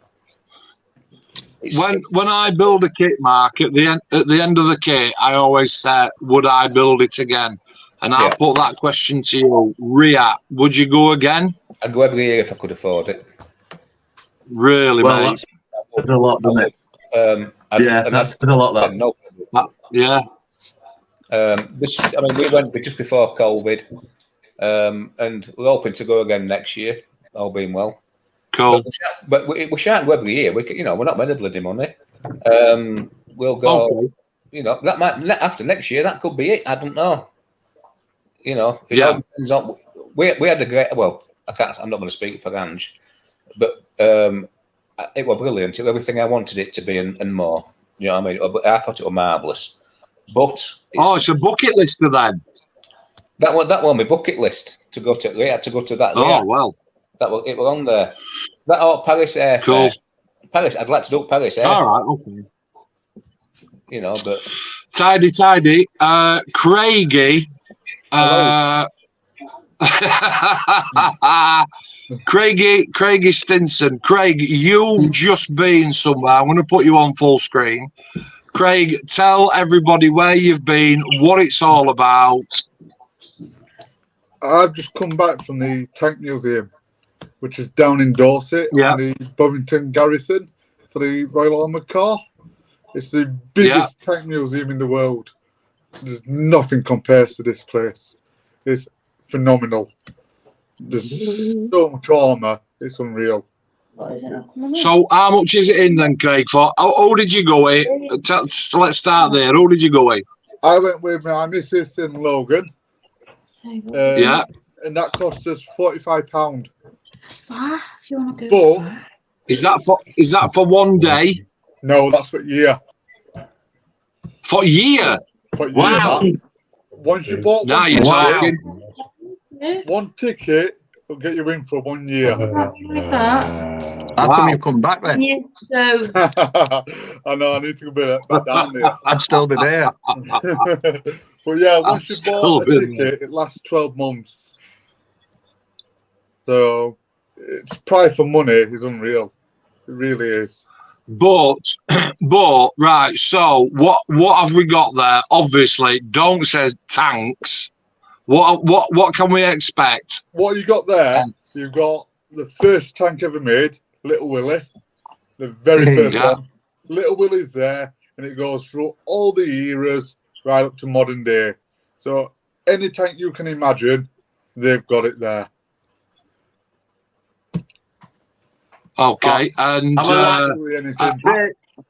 when I build a kit, Mark, at the end of the kit, I always say, would I build it again? And I'll put that question to you. RIAT, would you go again? I'd go every year if I could afford it. Really, mate? That's a lot, doesn't it? That's a lot. That. No. Yeah. We went just before COVID, and we're hoping to go again next year, all being well. Cool. But we shan't go every year. We're not made of bloody money. We'll go. Okay. That might after next year. That could be it. I don't know. It all depends on. We had a great. Well, I'm not going to speak for Ange, but it was brilliant. Everything I wanted it to be and more. You know what I mean? I thought it was marvellous. But it's a bucket list then. That was my bucket list to go to. Yeah, to go to that. Oh well. It was on there. That Paris Air. Cool. Paris. I'd like to do Paris Air. All right. Okay. But tidy. Craigie. Craigie Stinson. Craig, you've just been somewhere. I'm going to put you on full screen. Craig, tell everybody where you've been, what it's all about. I've just come back from the Tank Museum, which is down in Dorset, in the Bovington Garrison for the Royal Armoured Corps. It's the biggest tank museum in the world. There's nothing compares to this place. It's phenomenal. There's so much armour. It's unreal. So how much is it in then, Craig? For how did you go in? Let's start there. Who did you go in? I went with my missus and Logan. And that cost us £45. But is that for one day? No, that's for a year. For a year? For a year. Wow. Once you bought now you're talking. One ticket will get you in for 1 year. How come you come back then? Yeah, so I know, I need to go back down there. I'd still be there. But yeah, once you bought a ticket, it lasts 12 months. So its price for money is unreal. It really is. But right, so what have we got there? Obviously, don't say tanks. What can we expect? What you got there? You've got the first tank ever made, Little Willie, the very first one. Little Willie's there, and it goes through all the eras right up to modern day. So any tank you can imagine, they've got it there. Okay, and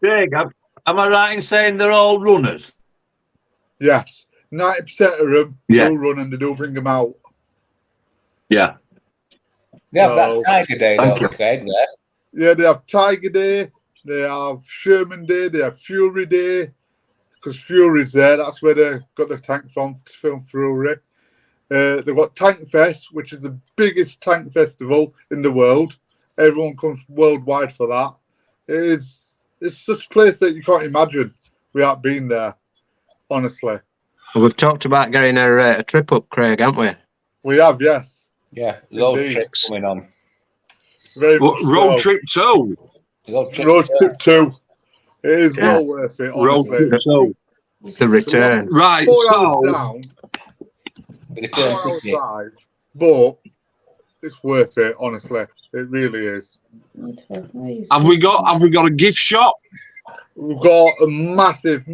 Craig, am I right in saying they're all runners? Yes, 90% of them do run, and they do bring them out. Yeah. They have that Tiger Day, don't they, Craig? There. Yeah, they have Tiger Day, they have Sherman Day, they have Fury Day, because Fury's there. That's where they got the tank from to film Fury. They've got Tank Fest, which is the biggest tank festival in the world. Everyone comes worldwide for that. It's such a place that you can't imagine without being there, honestly. Well, we've talked about getting a trip up, Craig, haven't we? We have, yes. Yeah, road trips coming on. Very much road trip 2. Road trip 2. It is well worth it, honestly. Road trip 2. The return. Right, 4 hours down, 4 hours drive, but it's worth it, honestly. It really is. Have we got a gift shop? We've got a massive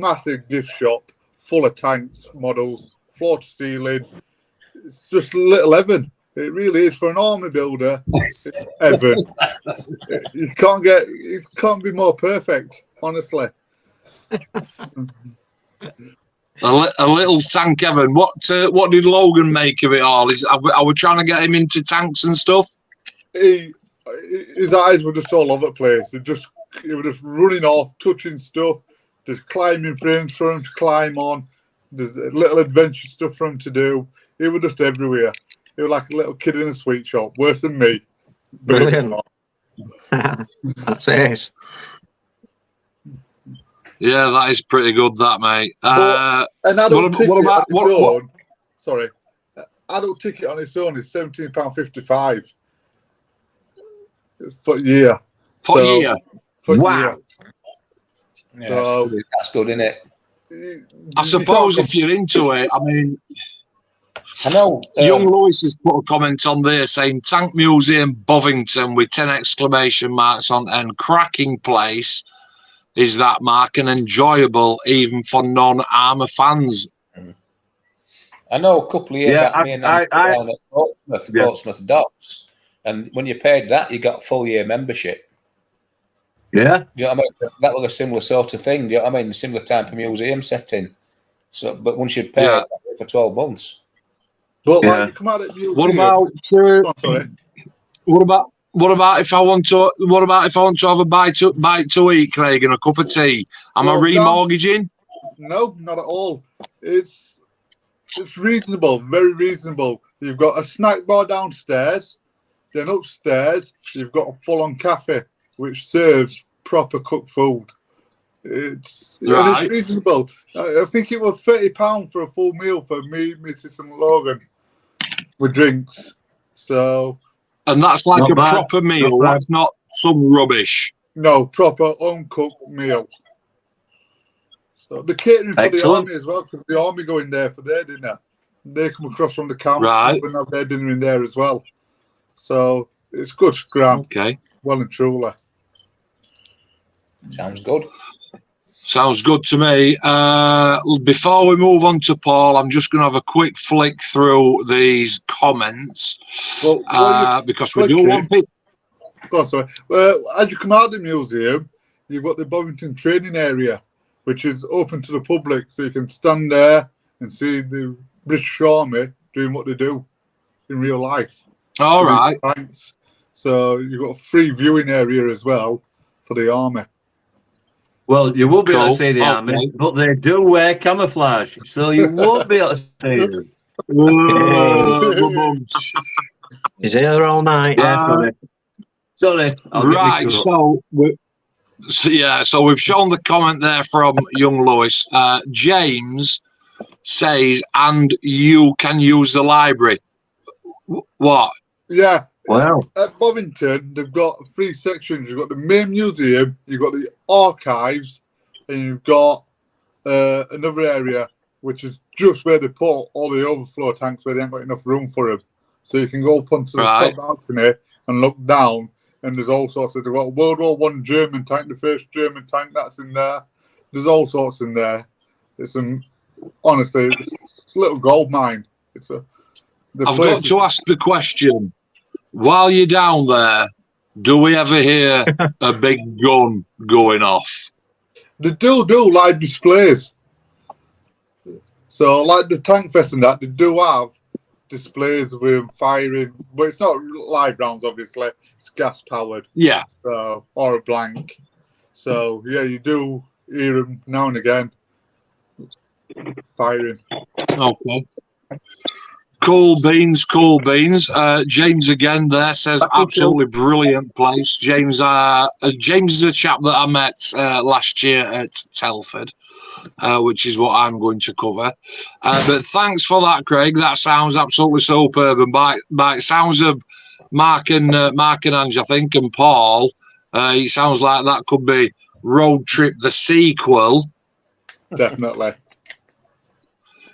gift shop full of tanks, models, floor to ceiling. It's just little heaven. It really is for an army builder. It's heaven. It can't be more perfect, honestly. A little tank heaven. What did Logan make of it all? Are we trying to get him into tanks and stuff? His eyes were just all over the place. He was just running off, touching stuff. There's climbing frames for him to climb on. There's little adventure stuff for him to do. He was just everywhere. He was like a little kid in a sweet shop, worse than me. Brilliant. That's it. Yeah, that is pretty good, that, mate. An adult ticket on its own. Sorry, adult ticket on its own is £17.55 for a year. For a year. For wow. a year. Yeah, So- that's good, isn't it? I suppose if you're into it, I mean, I know. Young Lewis has put a comment on there saying Tank Museum Bovington with 10 exclamation marks on and cracking place. Is that, Mark, and enjoyable even for non-armour fans? I know a couple of years back, me and them down at Portsmouth Docks, and when you paid that, you got full year membership. Yeah. Do you know what I mean? That was a similar sort of thing. Do you know what I mean? Similar type of museum setting. So, but once you pay for 12 months. But like you come out at museum. What about? Sorry. What about if I want to? What about if I want to have a bite to eat, Craig, and a cup of tea? Am I remortgaging? No, not at all. It's reasonable, very reasonable. You've got a snack bar downstairs, then upstairs you've got a full-on cafe which serves proper cooked food. And it's reasonable. I think it was £30 for a full meal for me, Mrs. and Logan with drinks. So. And that's like a proper meal. That's not some rubbish. No, proper uncooked meal. So the catering for the army as well, because the army go in there for their dinner. They come across from the camp and have their dinner in there as well. So it's good scram. Okay. Well and truly. Sounds good. Sounds good to me. Before we move on to Paul, I'm just going to have a quick flick through these comments because we do want people. Oh, sorry. As you come out of the museum, you've got the Bovington training area, which is open to the public, so you can stand there and see the British Army doing what they do in real life. All right. Tanks. So you've got a free viewing area as well for the army. Well, you won't be able to see the army, but they do wear camouflage, so you won't be able to see them. He's here all night. Yeah, sorry. Right, so we've shown the comment there from Young Lewis. James says, and you can use the library. What? Yeah. Wow. At Bovington, they've got 3 sections. You've got the main museum, you've got the archives, and you've got another area which is just where they put all the overflow tanks where they ain't got enough room for them. So you can go up onto the top balcony and look down, and there's all sorts of. They've got a World War I German tank, the first German tank that's in there. There's all sorts in there. It's honestly, it's a little gold mine. I've got to ask the question. While you're down there, do we ever hear a big gun going off? They do live displays. So, like the tank fest and that, they do have displays with firing, but it's not live rounds, obviously. It's gas powered. Yeah. So, or a blank. So, yeah, you do hear them now and again firing. Okay. Cool beans. James again there says absolutely brilliant place. James is a chap that I met last year at Telford, which is what I'm going to cover. But thanks for that, Craig. That sounds absolutely superb. And by sounds of Mark and Ange, I think, and Paul, it sounds like that could be Road Trip the sequel. Definitely.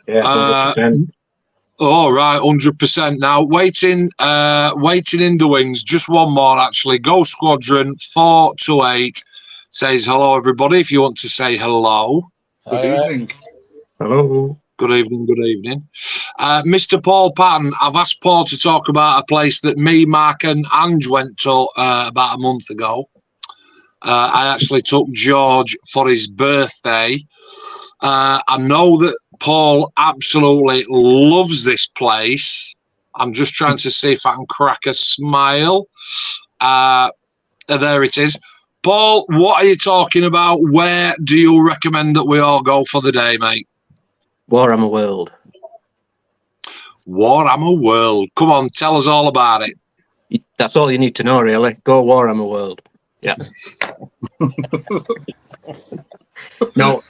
Yeah, 100%. Oh, right, 100%. Now, waiting in the wings. Just one more, actually. Ghost Squadron 428 says hello, everybody. If you want to say hello. Good evening. Hello. Good evening. Mr. Paul Patton, I've asked Paul to talk about a place that me, Mark, and Ange went to about a month ago. I actually took George for his birthday. I know that Paul absolutely loves this place. I'm just trying to see if I can crack a smile. There it is. Paul, what are you talking about? Where do you recommend that we all go for the day, mate? Warhammer World. Warhammer World. Come on, tell us all about it. That's all you need to know, really. Go Warhammer World. Yeah. No.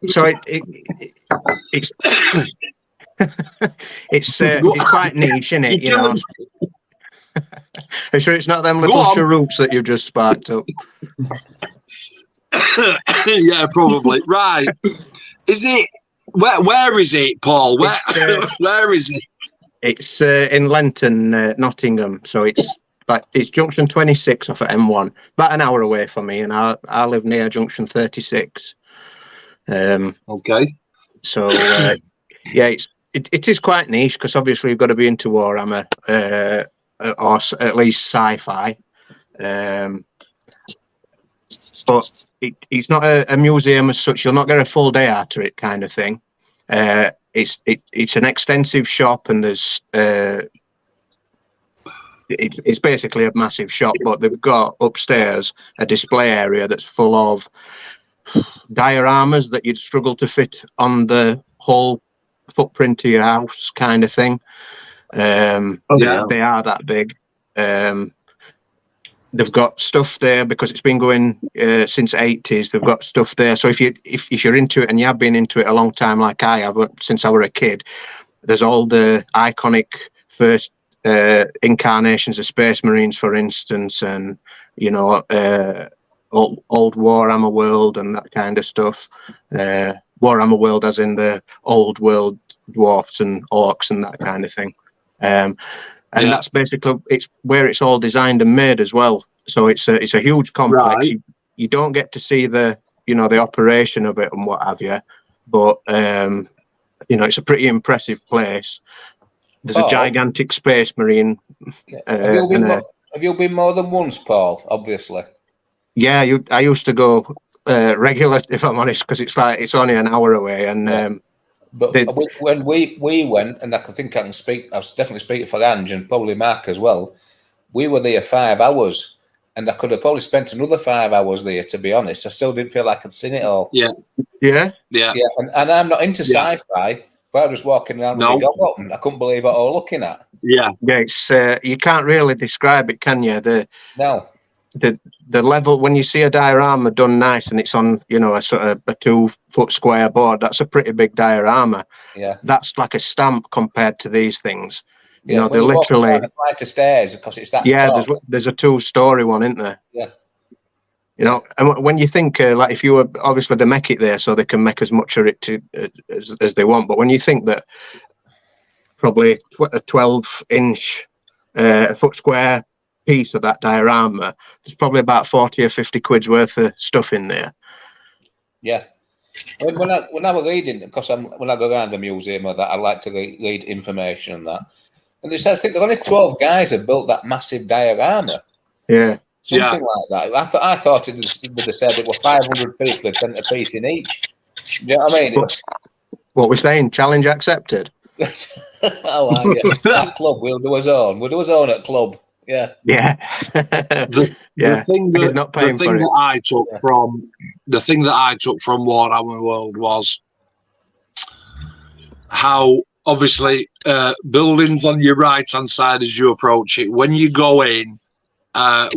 So it's it's quite niche, isn't it? You know. I'm sure it's not them little cheroops that you've just sparked up. Yeah, probably. Right. Is it? Where is it, Paul? Where is it? It's in Lenton, Nottingham. So it's junction 26 off at M1, about an hour away from me, and I live near junction 36. Okay. So yeah, it is quite niche because obviously you've got to be into Warhammer or at least sci-fi. But it's not a museum as such. You'll not get a full day after it, kind of thing. It's an extensive shop, and there's it's basically a massive shop. But they've got upstairs a display area that's full of dioramas that you'd struggle to fit on the whole footprint of your house, kind of thing. They are that big. They've got stuff there because it's been going since '80s. They've got stuff there. So if you're into it, and you have been into it a long time, like I have since I was a kid, there's all the iconic first incarnations of Space Marines, for instance, and old Warhammer World and that kind of stuff. Warhammer World, as in the old world dwarfs and orcs and that kind of thing. And that's basically it's where it's all designed and made as well. So it's a huge complex. Right. You don't get to see the operation of it and what have you, but it's a pretty impressive place. There's a gigantic Space Marine. Have you been more than once, Paul? Obviously. Yeah, I used to go regular, if I'm honest, because it's only an hour away, and. But when we went, and I can speak, I was definitely speaking for Ange and probably Mark as well. We were there 5 hours, and I could have probably spent another 5 hours there. To be honest, I still didn't feel like I'd seen it all. Yeah. And I'm not into sci-fi, but I was walking around with the gob open. I couldn't believe what I was looking at. Yeah. It's you can't really describe it, can you? The level when you see a diorama done nice and it's on a sort of a 2 foot square board, that's a pretty big diorama. Yeah, that's like a stamp compared to these things. They're literally a flight of stairs because it's that. Yeah, there's a 2-story one, isn't there? Yeah. And when you think like if you were obviously they make it there so they can make as much of it as they want, but when you think that probably a 12-inch foot square piece of that diorama, there's probably about 40 or 50 quid's worth of stuff in there. Yeah. When I was reading, because when I go around the museum or that, I like to read information and that. And they said, I think there only 12 guys have built that massive diorama. Yeah. Something like that. I thought it would have said it were 500 people had sent a piece in each. Do you know what I mean? What we're saying, challenge accepted. That club will do his own. We'll do his own at club. Yeah. The thing that I took from Warhammer World was how obviously buildings on your right hand side as you approach it. When you go in,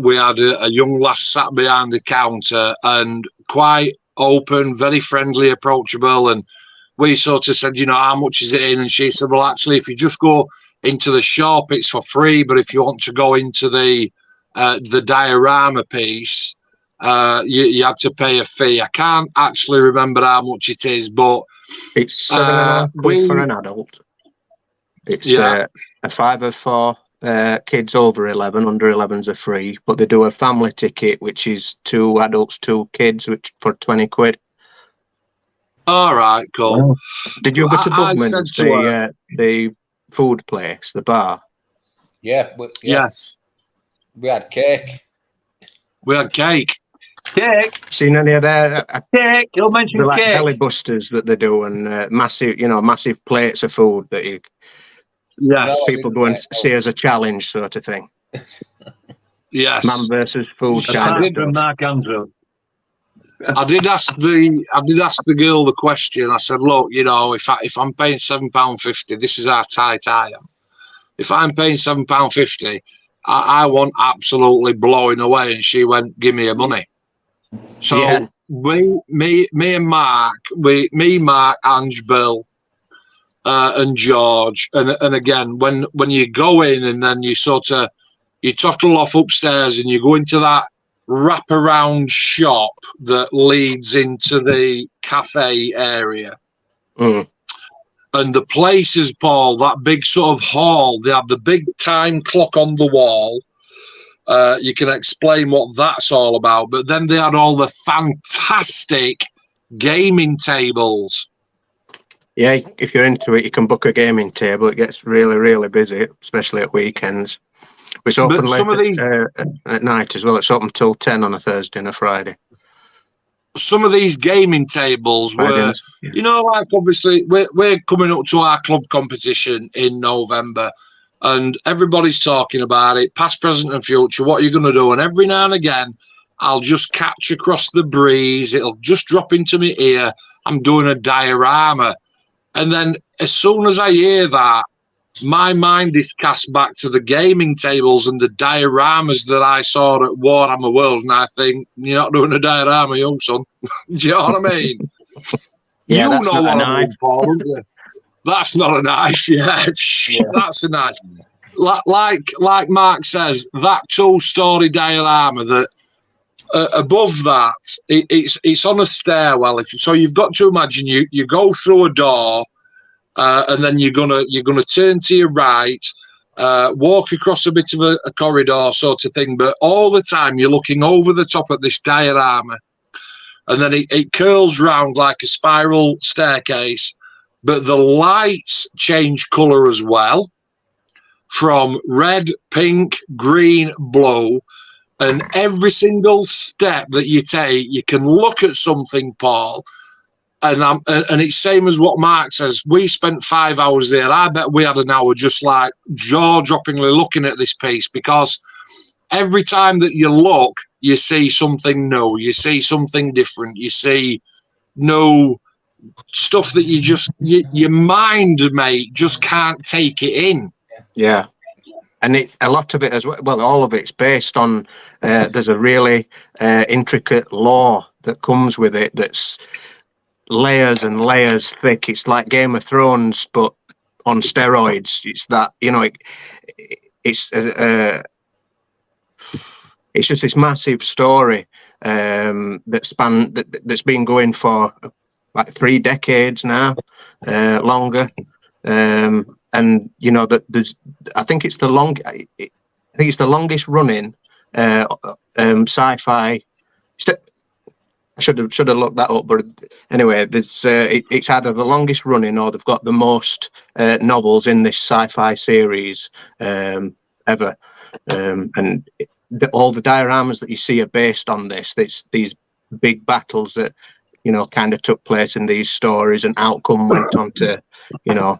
we had a young lass sat behind the counter and quite open, very friendly, approachable, and we sort of said, how much is it in? And she said, well, actually, if you just go into the shop, it's for free, but if you want to go into the diorama piece, you had to pay a fee. I can't actually remember how much it is, but it's £7.5 for an adult. It's a £5 for kids over 11. Under 11s are free, but they do a family ticket, which is 2 adults, 2 kids, which for 20 quid. All right, cool. Did you go to Bugman's, the food place, the bar? Yeah. Yes. We had cake. Cake. Seen any of that? Cake. You'll mention like cake. Belly busters that they do, and massive plates of food that people go and see as a challenge sort of thing. Yes. Man versus food. From Mark Andrew. I did ask the girl the question. I said, look, if I'm paying £7.50, this is how tight I am. If I'm paying £7.50, I want absolutely blowing away. And she went, give me your money. So me and Mark, Mark, Ange, Bill, and George, and again, when you go in and then you sort of you tottle off upstairs and you go into that wraparound shop that leads into the cafe area. Mm. And the places, Paul, that big sort of hall, they have the big time clock on the wall. You can explain what that's all about. But then they had all the fantastic gaming tables. Yeah, if you're into it, you can book a gaming table. It gets really, really busy, especially at weekends. It's open late at night as well. It's open till 10 on a Thursday and a Friday. Some of these gaming tables were, you know, like obviously we're coming up to our club competition in November, and everybody's talking about it, past, present, and future. What are you going to do? And every now and again, I'll just catch across the breeze. It'll just drop into my ear. I'm doing a diorama, and then as soon as I hear that, my mind is cast back to the gaming tables and the dioramas that I saw at Warhammer World, and I think, you're not doing a diorama, you son. Do you know what I mean? Yeah, you that's know not what a I mean, Paul, don't you? That's not a knife, yeah. That's a knife. Like Mark says, that 2-story diorama that above that, it's on a stairwell. So you've got to imagine you go through a door. And then you're gonna turn to your right, walk across a bit of a corridor sort of thing, but all the time you're looking over the top at this diorama, and then it curls round like a spiral staircase, but the lights change colour as well, from red, pink, green, blue, and every single step that you take, you can look at something, Paul. And it's same as what Mark says. We spent 5 hours there. I bet we had an hour just like jaw-droppingly looking at this piece, because every time that you look, you see something new. You see something different. You see new stuff that your mind, mate, just can't take it in. Yeah. And a lot of it as well, all of it's based on, there's a really intricate lore that comes with it that's layers and layers thick. It's like Game of Thrones, but on steroids. It's that, you know, it's just this massive story that's been going for like 3 decades now, longer. And you know that I think it's the longest running sci-fi. I should have looked that up, but anyway, there's it's either the longest running or they've got the most novels in this sci-fi series ever. And all the dioramas that you see are based on this. It's these big battles that, you know, kind of took place in these stories, and outcome went on to, you know.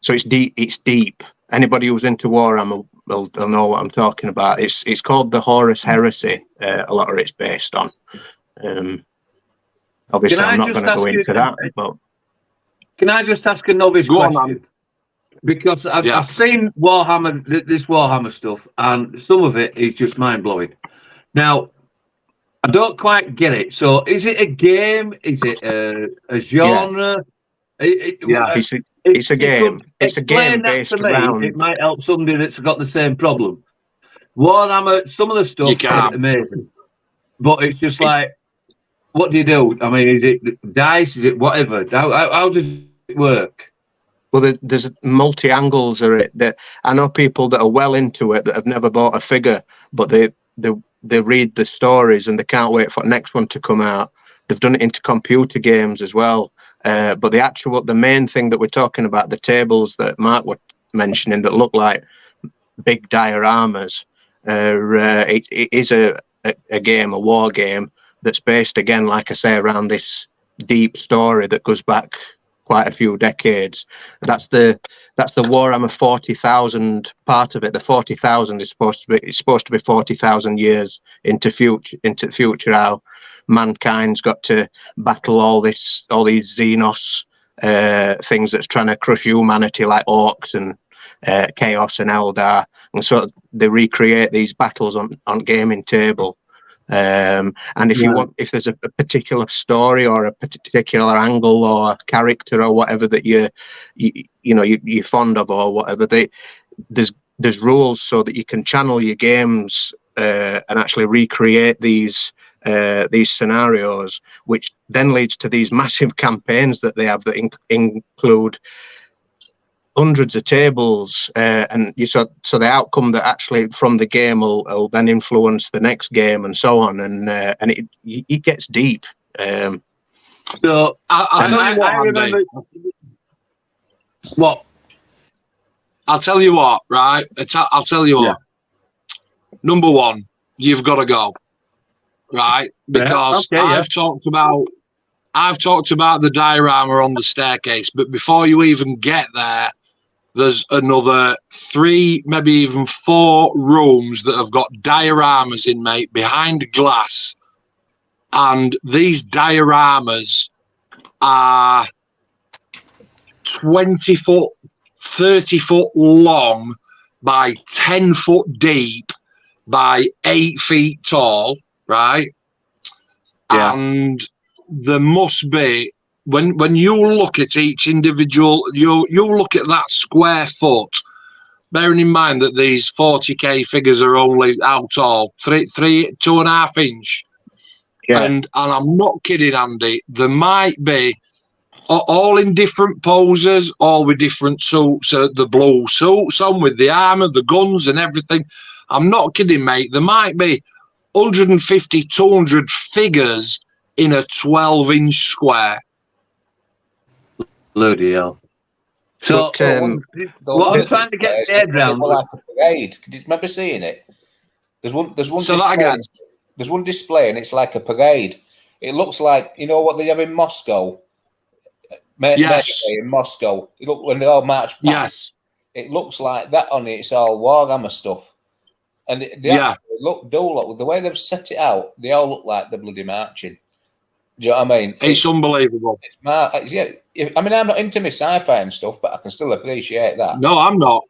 So it's deep. It's deep. Anybody who's into Warhammer will know what I'm talking about. It's called the Horus Heresy. A lot of it's based on. Obviously, I'm not going to go into that. But can I just ask a novice question? Because I've seen Warhammer, this Warhammer stuff, and some of it is just mind blowing. Now, I don't quite get it. So, is it a game? Is it a genre? It's a game. It's a game based around. It might help somebody that's got the same problem. Warhammer, some of the stuff is amazing, but it's just like, what do you do? I mean, is it dice? Is it whatever? How does it work? Well, there's multi angles of it. That I know people that are well into it that have never bought a figure, but they read the stories and they can't wait for the next one to come out. They've done it into computer games as well. But the main thing that we're talking about, the tables that Mark was mentioning that look like big dioramas, it is a game, a war game that's based, again, like I say, around this deep story that goes back quite a few decades. That's the Warhammer 40,000 part of it. The 40,000 is supposed to be 40,000 years into the future. How mankind's got to battle all these Xenos things that's trying to crush humanity, like orcs and chaos and Eldar, and so they recreate these battles on gaming table. And if there's a particular story or a particular angle or character or whatever that you're fond of or whatever, there's rules so that you can channel your games and actually recreate these scenarios, which then leads to these massive campaigns that they have that include hundreds of tables, and so the outcome that actually from the game will then influence the next game and so on, and it gets deep. So I'll tell you what, Andy. What? I'll tell you what, right? I'll tell you what. Number one, you've got to go, right? Because I've talked about the diorama on the staircase, but before you even get there, there's another 3, maybe even 4 rooms that have got dioramas in, mate, behind glass. And these dioramas are 20 foot, 30 foot long by 10 foot deep by 8 feet tall, right? Yeah. And there must be, when you look at each individual, you look at that square foot, bearing in mind that these 40k figures are only how tall? 2.5 inch. Yeah. And I'm not kidding, Andy. There might be all in different poses, all with different suits, the blue suits on with the armour, the guns and everything. I'm not kidding, mate. There might be 150, 200 figures in a 12-inch square. Bloody hell. So, what I'm trying to get my head around... Like a parade. Did you remember seeing it? There's one so that again. There's one display and it's like a parade. It looks like, you know what they have in Moscow? Yes. In Moscow. You look when they all march past. Yes. It looks like that on it. It's all Warhammer stuff. And they look the way they've set it out, they all look like they're bloody marching. Do you know what I mean? It's unbelievable. I mean, I'm not into my sci-fi and stuff, but I can still appreciate that. No, I'm not.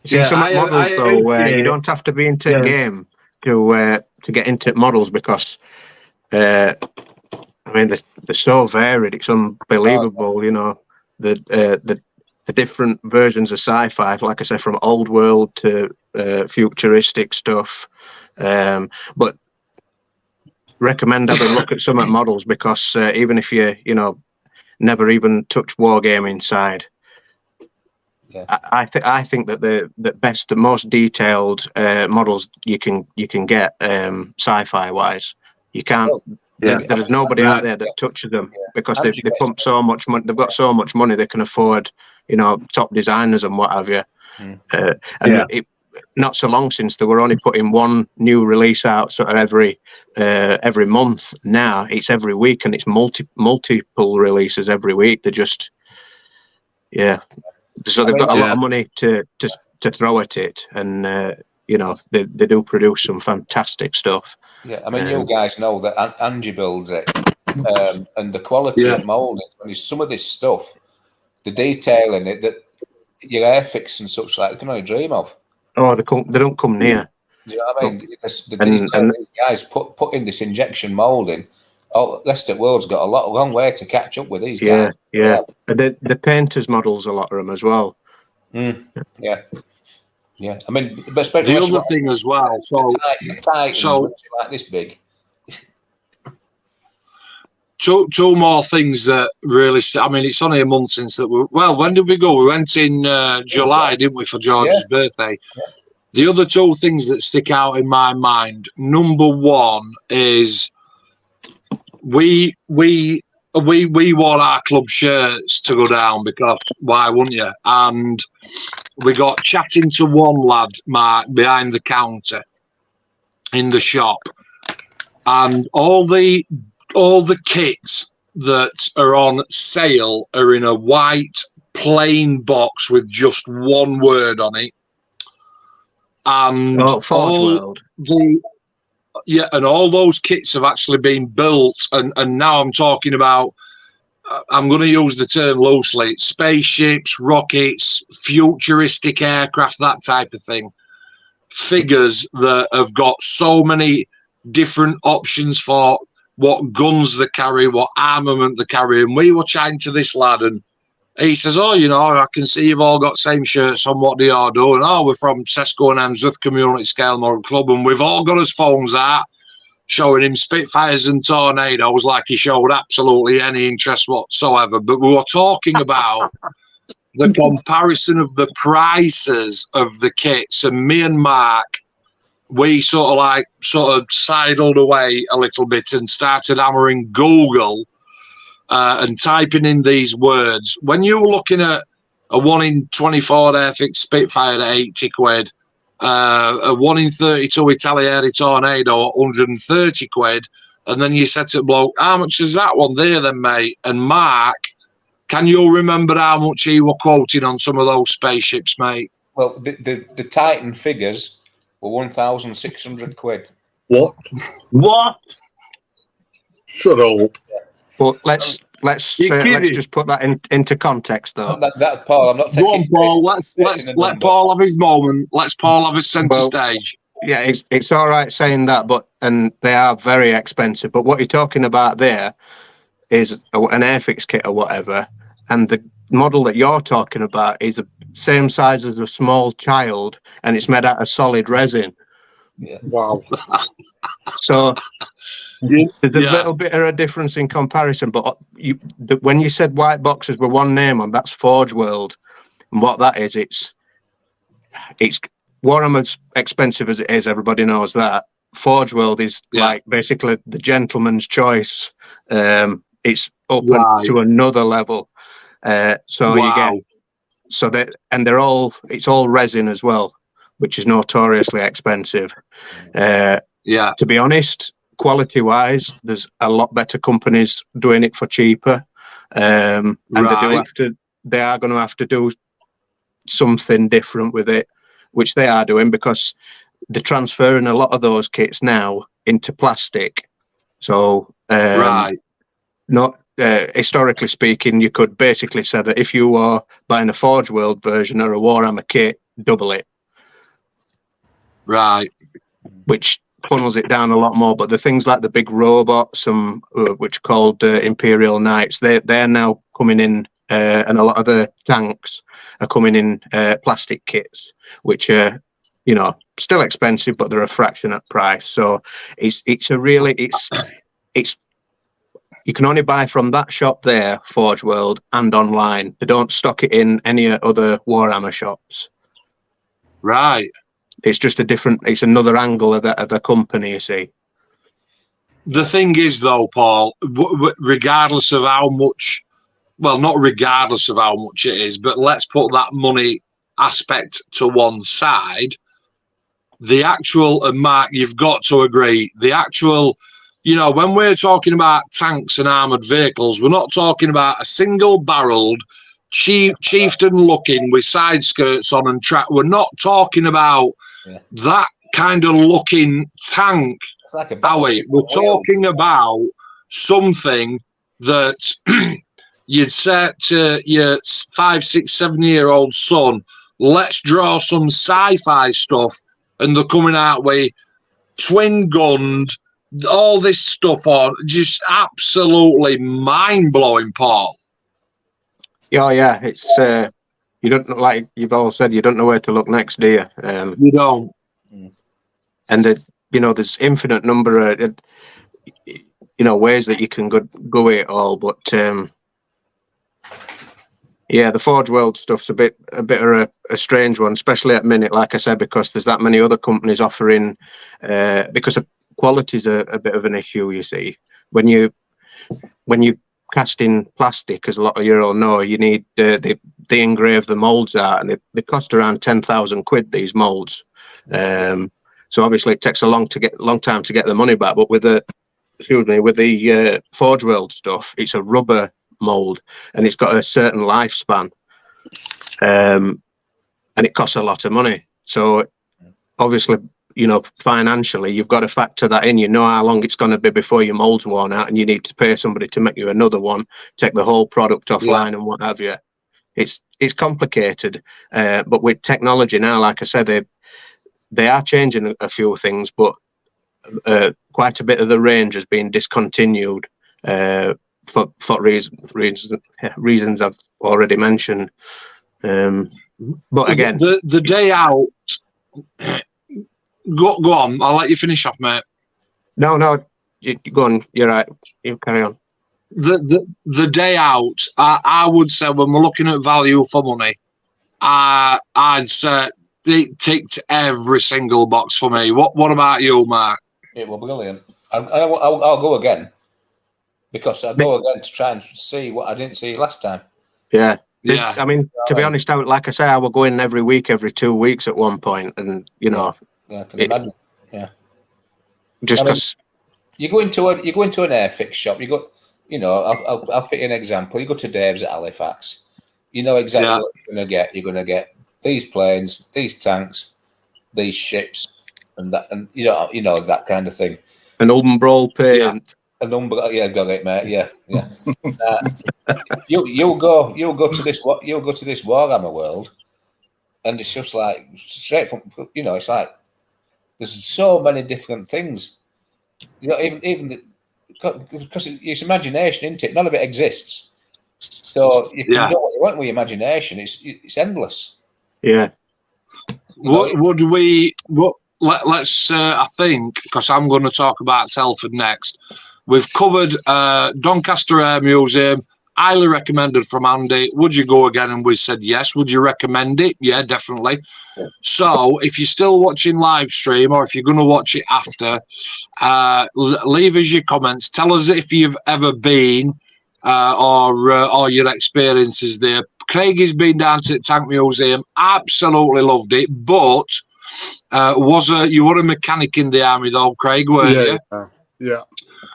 See, some models, though, you don't have to be into the game to get into models because, I mean, they're so varied. It's unbelievable, you know, the different versions of sci-fi, like I said, from old world to futuristic stuff. But recommend having a look at some models because even if you never even touch wargaming side, I think that the most detailed models you can get sci-fi wise, you can't. There's nobody out there that touches them because they pump so much money. They've got so much money they can afford, top designers and what have you. Not so long since they were only putting one new release out sort of every month. Now it's every week and it's multiple releases every week. They're just so they've got a lot of money to throw at it, and they do produce some fantastic stuff. Yeah, I mean, you guys know that Angie builds it, and the quality of moulding. I mean, some of this stuff, the detail in it that your Airfix and such like, you can only dream of. Oh, they don't come near. Do you know what I mean? The detail these guys put in this injection moulding. Oh, Leicester World's got a long way to catch up with these guys. Yeah. The painters models a lot of them as well. Yeah. I mean, but especially the other thing as well. So like this big. Two more things that really. I mean, it's only a month since that. When did we go? We went in July, didn't we, for George's birthday? Yeah. The other two things that stick out in my mind. Number one is we wore our club shirts to go down because why wouldn't you? And we got chatting to one lad, Mark, behind the counter in the shop, and all the kits that are on sale are in a white plain box with just one word on it. And and all those kits have actually been built. And now I'm talking about, I'm going to use the term loosely, spaceships, rockets, futuristic aircraft, that type of thing. Figures that have got so many different options for what guns they carry, what armament they carry. And we were chatting to this lad, and he says, "Oh, you know, I can see you've all got same shirts on. What do you all do?" And we're from Sesco and Emsworth Community Scale Model Club, and we've all got his phones out, showing him Spitfires and Tornadoes like he showed absolutely any interest whatsoever. But we were talking about the comparison of the prices of the kits, and me and Mark, we sort of sidled away a little bit and started hammering Google and typing in these words. When you were looking at a 1 in 24 Airfix Spitfire at 80 quid, a 1 in 32 Italieri Tornado at 130 quid, and then you said to the bloke, "How much is that one there then, mate?" And Mark, can you remember how much he were quoting on some of those spaceships, mate? Well, the Titan figures were 1,600 quid. What? What? Shut up. But let's just put that into context, though. That Paul, I'm not taking. Go on, Paul. Let's let Paul have his moment. Let's Paul have his centre stage. Yeah, it's all right saying that, and they are very expensive. But what you're talking about there is an Airfix kit or whatever, and the model that you're talking about is the same size as a small child, and it's made out of solid resin. Yeah. Wow. So there's a little bit of a difference in comparison, but when you said white boxes were one name on, that's Forge World, and what that is, it's Warhammer's expensive as it is. Everybody knows that. Forge World is like basically the gentleman's choice. It's open to another level. It's all resin as well, which is notoriously expensive. To be honest, quality wise, there's a lot better companies doing it for cheaper. And they are going to have to do something different with it, which they are doing, because they're transferring a lot of those kits now into plastic. So not historically speaking, you could basically say that if you are buying a Forge World version or a Warhammer kit, double it. Right. Which funnels it down a lot more. But the things like the big robots, which are called Imperial Knights, they're now coming in, and a lot of the tanks are coming in plastic kits, which are, still expensive, but they're a fraction of price. So it's you can only buy from that shop there, Forge World, and online. They don't stock it in any other Warhammer shops. Right. It's just it's another angle of the company, you see. The thing is, though, Paul, regardless of how much, well, not regardless of how much it is, but let's put that money aspect to one side. The actual, and Mark, you've got to agree, the actual, when we're talking about tanks and armoured vehicles, we're not talking about a single-barrelled, chieftain-looking with side skirts on and track. We're not talking about that kind of looking tank, are we? We're talking about something that you'd say to your 5, 6, 7-year-old son, let's draw some sci-fi stuff, and they're coming out with twin-gunned, all this stuff on, just absolutely mind-blowing, Paul. Yeah, it's you don't, like you've all said, you don't know where to look next, do you? You don't. And there's infinite number of ways that you can go it all, but the Forge World stuff's a bit of a strange one, especially at minute, like I said, because there's that many other companies offering, because quality's a bit of an issue, you see. When you cast in plastic, as a lot of you all know, you need they engrave the molds out, and they cost around 10,000 quid, these molds. So obviously it takes a long time to get the money back. But with the Forge World stuff, it's a rubber mold, and it's got a certain lifespan, and it costs a lot of money. So obviously, financially, you've got to factor that in. You know how long it's going to be before your mold's worn out, and you need to pay somebody to make you another one, take the whole product offline and what have you. It's complicated, but with technology now, like I said, they are changing a few things, but quite a bit of the range has been discontinued for reasons I've already mentioned. But again, the day out. Go on. I'll let you finish off, mate. No, you go on. You're right. You carry on. The day out. I would say when we're looking at value for money, I'd say it ticked every single box for me. What about you, Mark? It was brilliant. I'll go again because I'll go again to try and see what I didn't see last time. Yeah. I mean, to be honest, like I say, I will go in every week, every 2 weeks at one point, and Yeah, I can imagine. Yeah, just because you go into an airfix shop, I'll fit an example. You go to Dave's at Halifax, you know exactly what you're gonna get. You're gonna get these planes, these tanks, these ships, and that, and you know that kind of thing. An umbrella paint. An umbrella, yeah, got it, mate. Yeah. You'll go to this Warhammer world, and it's just like straight from it's like there's so many different things. Even because it's imagination, isn't it? None of it exists, so you can do what you want with your imagination. It's endless. Yeah. Would we? Let's. I think because I'm going to talk about Telford next. We've covered Doncaster Air Museum. Highly recommended from Andy. Would you go again? And we said yes. Would you recommend it? Yeah, definitely. Yeah. So if you're still watching live stream or if you're going to watch it after, leave us your comments. Tell us if you've ever been or your experiences there. Craig has been down to the Tank Museum. Absolutely loved it. But you were a mechanic in the army though, Craig, weren't you? Yeah.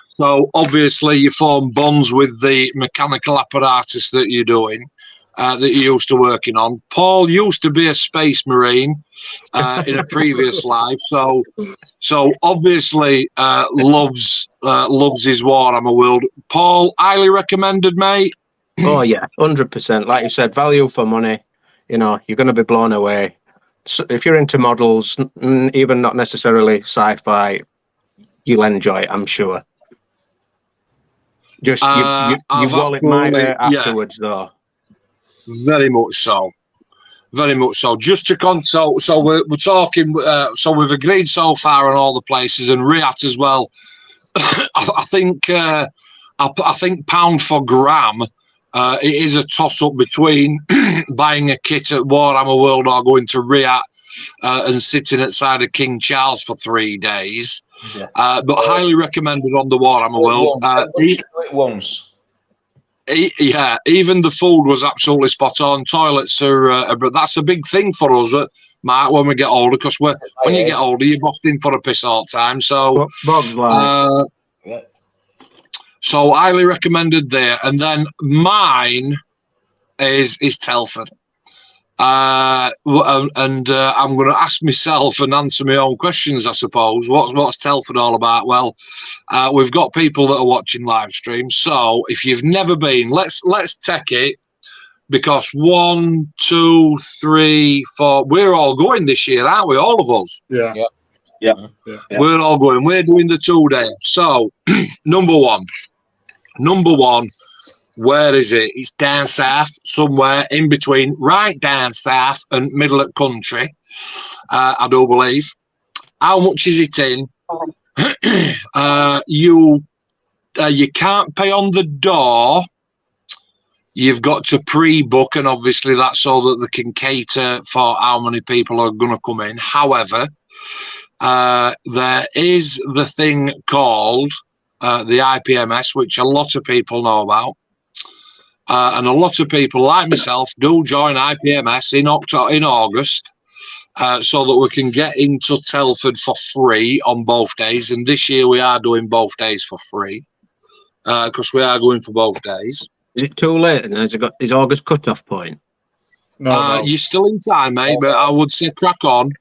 So obviously you form bonds with the mechanical apparatus that you're doing, that you're used to working on. Paul used to be a space marine in a previous life, so obviously loves his Warhammer world. Paul, highly recommended, mate. Oh yeah, 100%. Like you said, value for money. You're going to be blown away. So if you're into models, even not necessarily sci-fi, you'll enjoy it, I'm sure. Just you wallet might afterwards, though. Very much so. Very much so. Just to so we're talking. So we've agreed so far on all the places and RIAT as well. I think pound for gram. It is a toss up between buying a kit at Warhammer World or going to RIAT and sitting outside of King Charles for 3 days. Yeah. But highly recommended on the Warhammer World. Even the food was absolutely spot on. Toilets are, but that's a big thing for us, Mark, when we get older, because when you get older, you're boxed in for a piss all the time. So, so highly recommended there. And then mine is Telford. I'm going to ask myself and answer my own questions, I suppose. What's Telford all about? Well, we've got people that are watching live stream. So if you've never been, let's take it, because 1, 2, 3, 4, we're all going this year, aren't we? All of us. Yeah. We're all going. We're doing the 2-day. So number one. Where is it? It's down south, somewhere in between, right down south and middle of country, I do believe. How much is it in? You can't pay on the door. You've got to pre-book, and obviously that's so that they can cater for how many people are going to come in. However, there is the thing called the IPMS, which a lot of people know about. And a lot of people like myself do join IPMS in August, so that we can get into Telford for free on both days. And this year we are doing both days for free, because we are going for both days. Is it too late? And is August cut-off point? No. You're still in time, mate, but I would say crack on.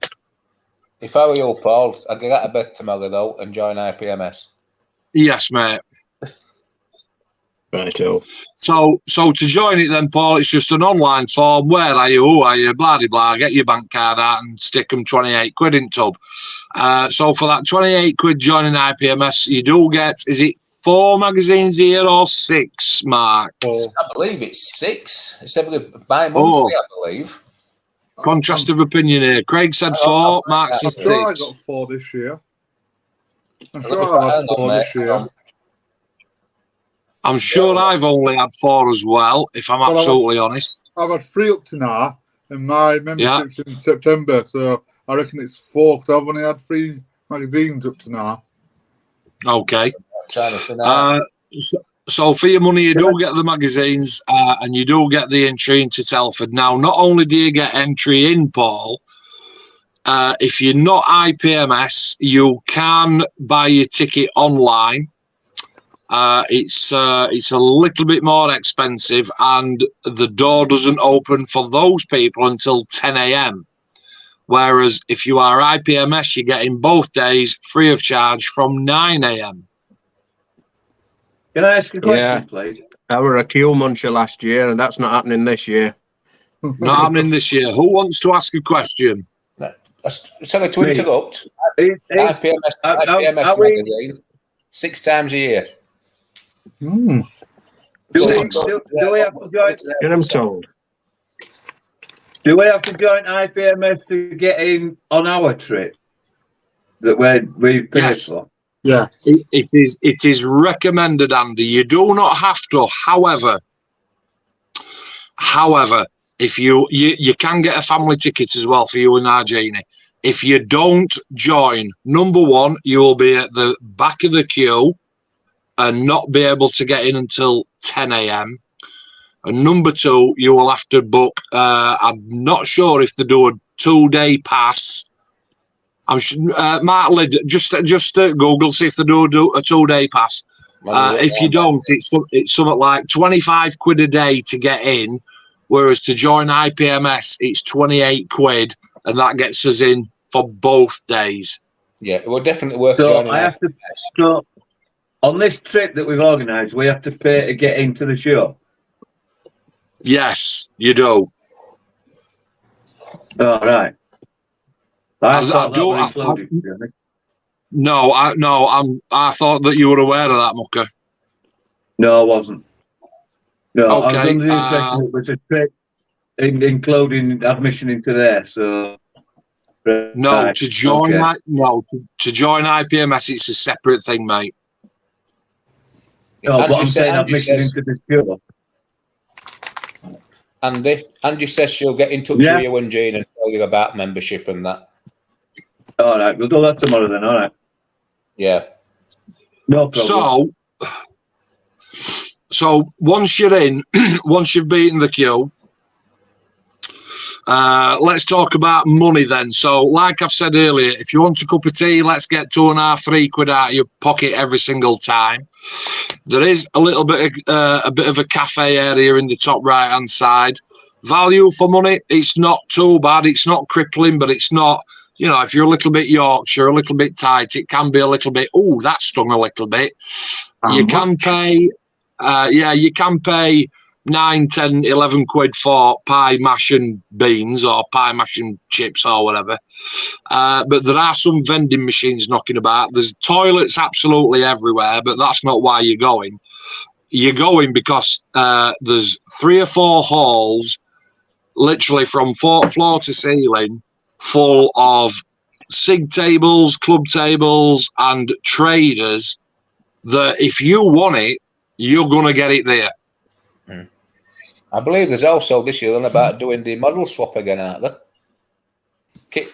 If I were you, Paul, I'd get out of bed tomorrow, though, and join IPMS. Yes, mate. Right, cool. So to join it then, Paul, it's just an online form. Where are you? Who are you? Blah, blah, blah. Get your bank card out and stick them 28 quid in tub. So for that 28 quid joining IPMS, you do get, is it 4 magazines a year or 6, Mark? Oh, I believe it's 6. It's every bi-monthly, I believe. Contrast of opinion here. Craig said 4, Mark I'm said sure I 6. got 4 this year. I'm Let sure me I've find- had hang on, 4 mate, this hang year. on. I'm sure I've only had 4 as well, if I'm absolutely honest. I've had 3 up to now, and my membership's in September, so I reckon it's 4 because I've only had 3 magazines up to now. Okay. Trying to think out. So for your money, you do get the magazines and you do get the entry into Telford. Now, not only do you get entry in, Paul, if you're not IPMS, you can buy your ticket online. It's a little bit more expensive, and the door doesn't open for those people until 10 a.m. Whereas if you are IPMS, you get in both days free of charge from 9 a.m. Can I ask a question, please? I were a queue muncher last year, and that's not happening this year. Not happening this year. Who wants to ask a question? Sorry to interrupt. IPMS magazine 6 times a year. Mm. Do we have to join? Get them told. Do we have to join IPMS to get in on our trip that we've paid Yes. for? Yes. It is recommended, Andy. You do not have to. However, if you can get a family ticket as well for you and Argini. If you don't join, number one, you will be at the back of the queue and not be able to get in until 10 a.m. And number two, you will have to book. I'm not sure if they do a 2-day pass. Mark Lid, just Google, see if they do a 2-day pass. If you don't, it's something like 25 quid a day to get in, whereas to join IPMS, it's 28 quid, and that gets us in for both days. Yeah, it will definitely worth So joining. I have to. So on this trip that we've organised, we have to pay to get into the show. Yes, you do. All right. I thought that was I included, to be honest. No, I thought that you were aware of that, Mucker. No, I wasn't. No, I was Okay, under the impression it was a trip including admission into there. So No, right, to join okay. to join IPMS, it's a separate thing, mate. No, but Andrew I'm saying Andrew admission says, into the show. Andy says she'll get in touch with you and Jean and tell you about membership and that. All right, we'll do that tomorrow then. All right. Yeah. No problem. So once you're in, once you've beaten the queue, let's talk about money then. So, like I've said earlier, if you want a cup of tea, let's get 2.5, 3 quid out of your pocket every single time. There is a little bit of a cafe area in the top right hand side. Value for money, it's not too bad. It's not crippling, but it's not. You know, if you're a little bit Yorkshire, a little bit tight, it can be a little bit. Oh, that stung a little bit. You can pay. You can pay 9, 10, 11 quid for pie mash and beans or pie mash and chips or whatever. But there are some vending machines knocking about. There's toilets absolutely everywhere, but that's not why you're going. You're going because there's 3 or 4 halls, literally from floor to ceiling, full of sig tables, club tables, and traders that if you want it, you're going to get it there. I believe there's also this year about doing the model swap again, aren't there?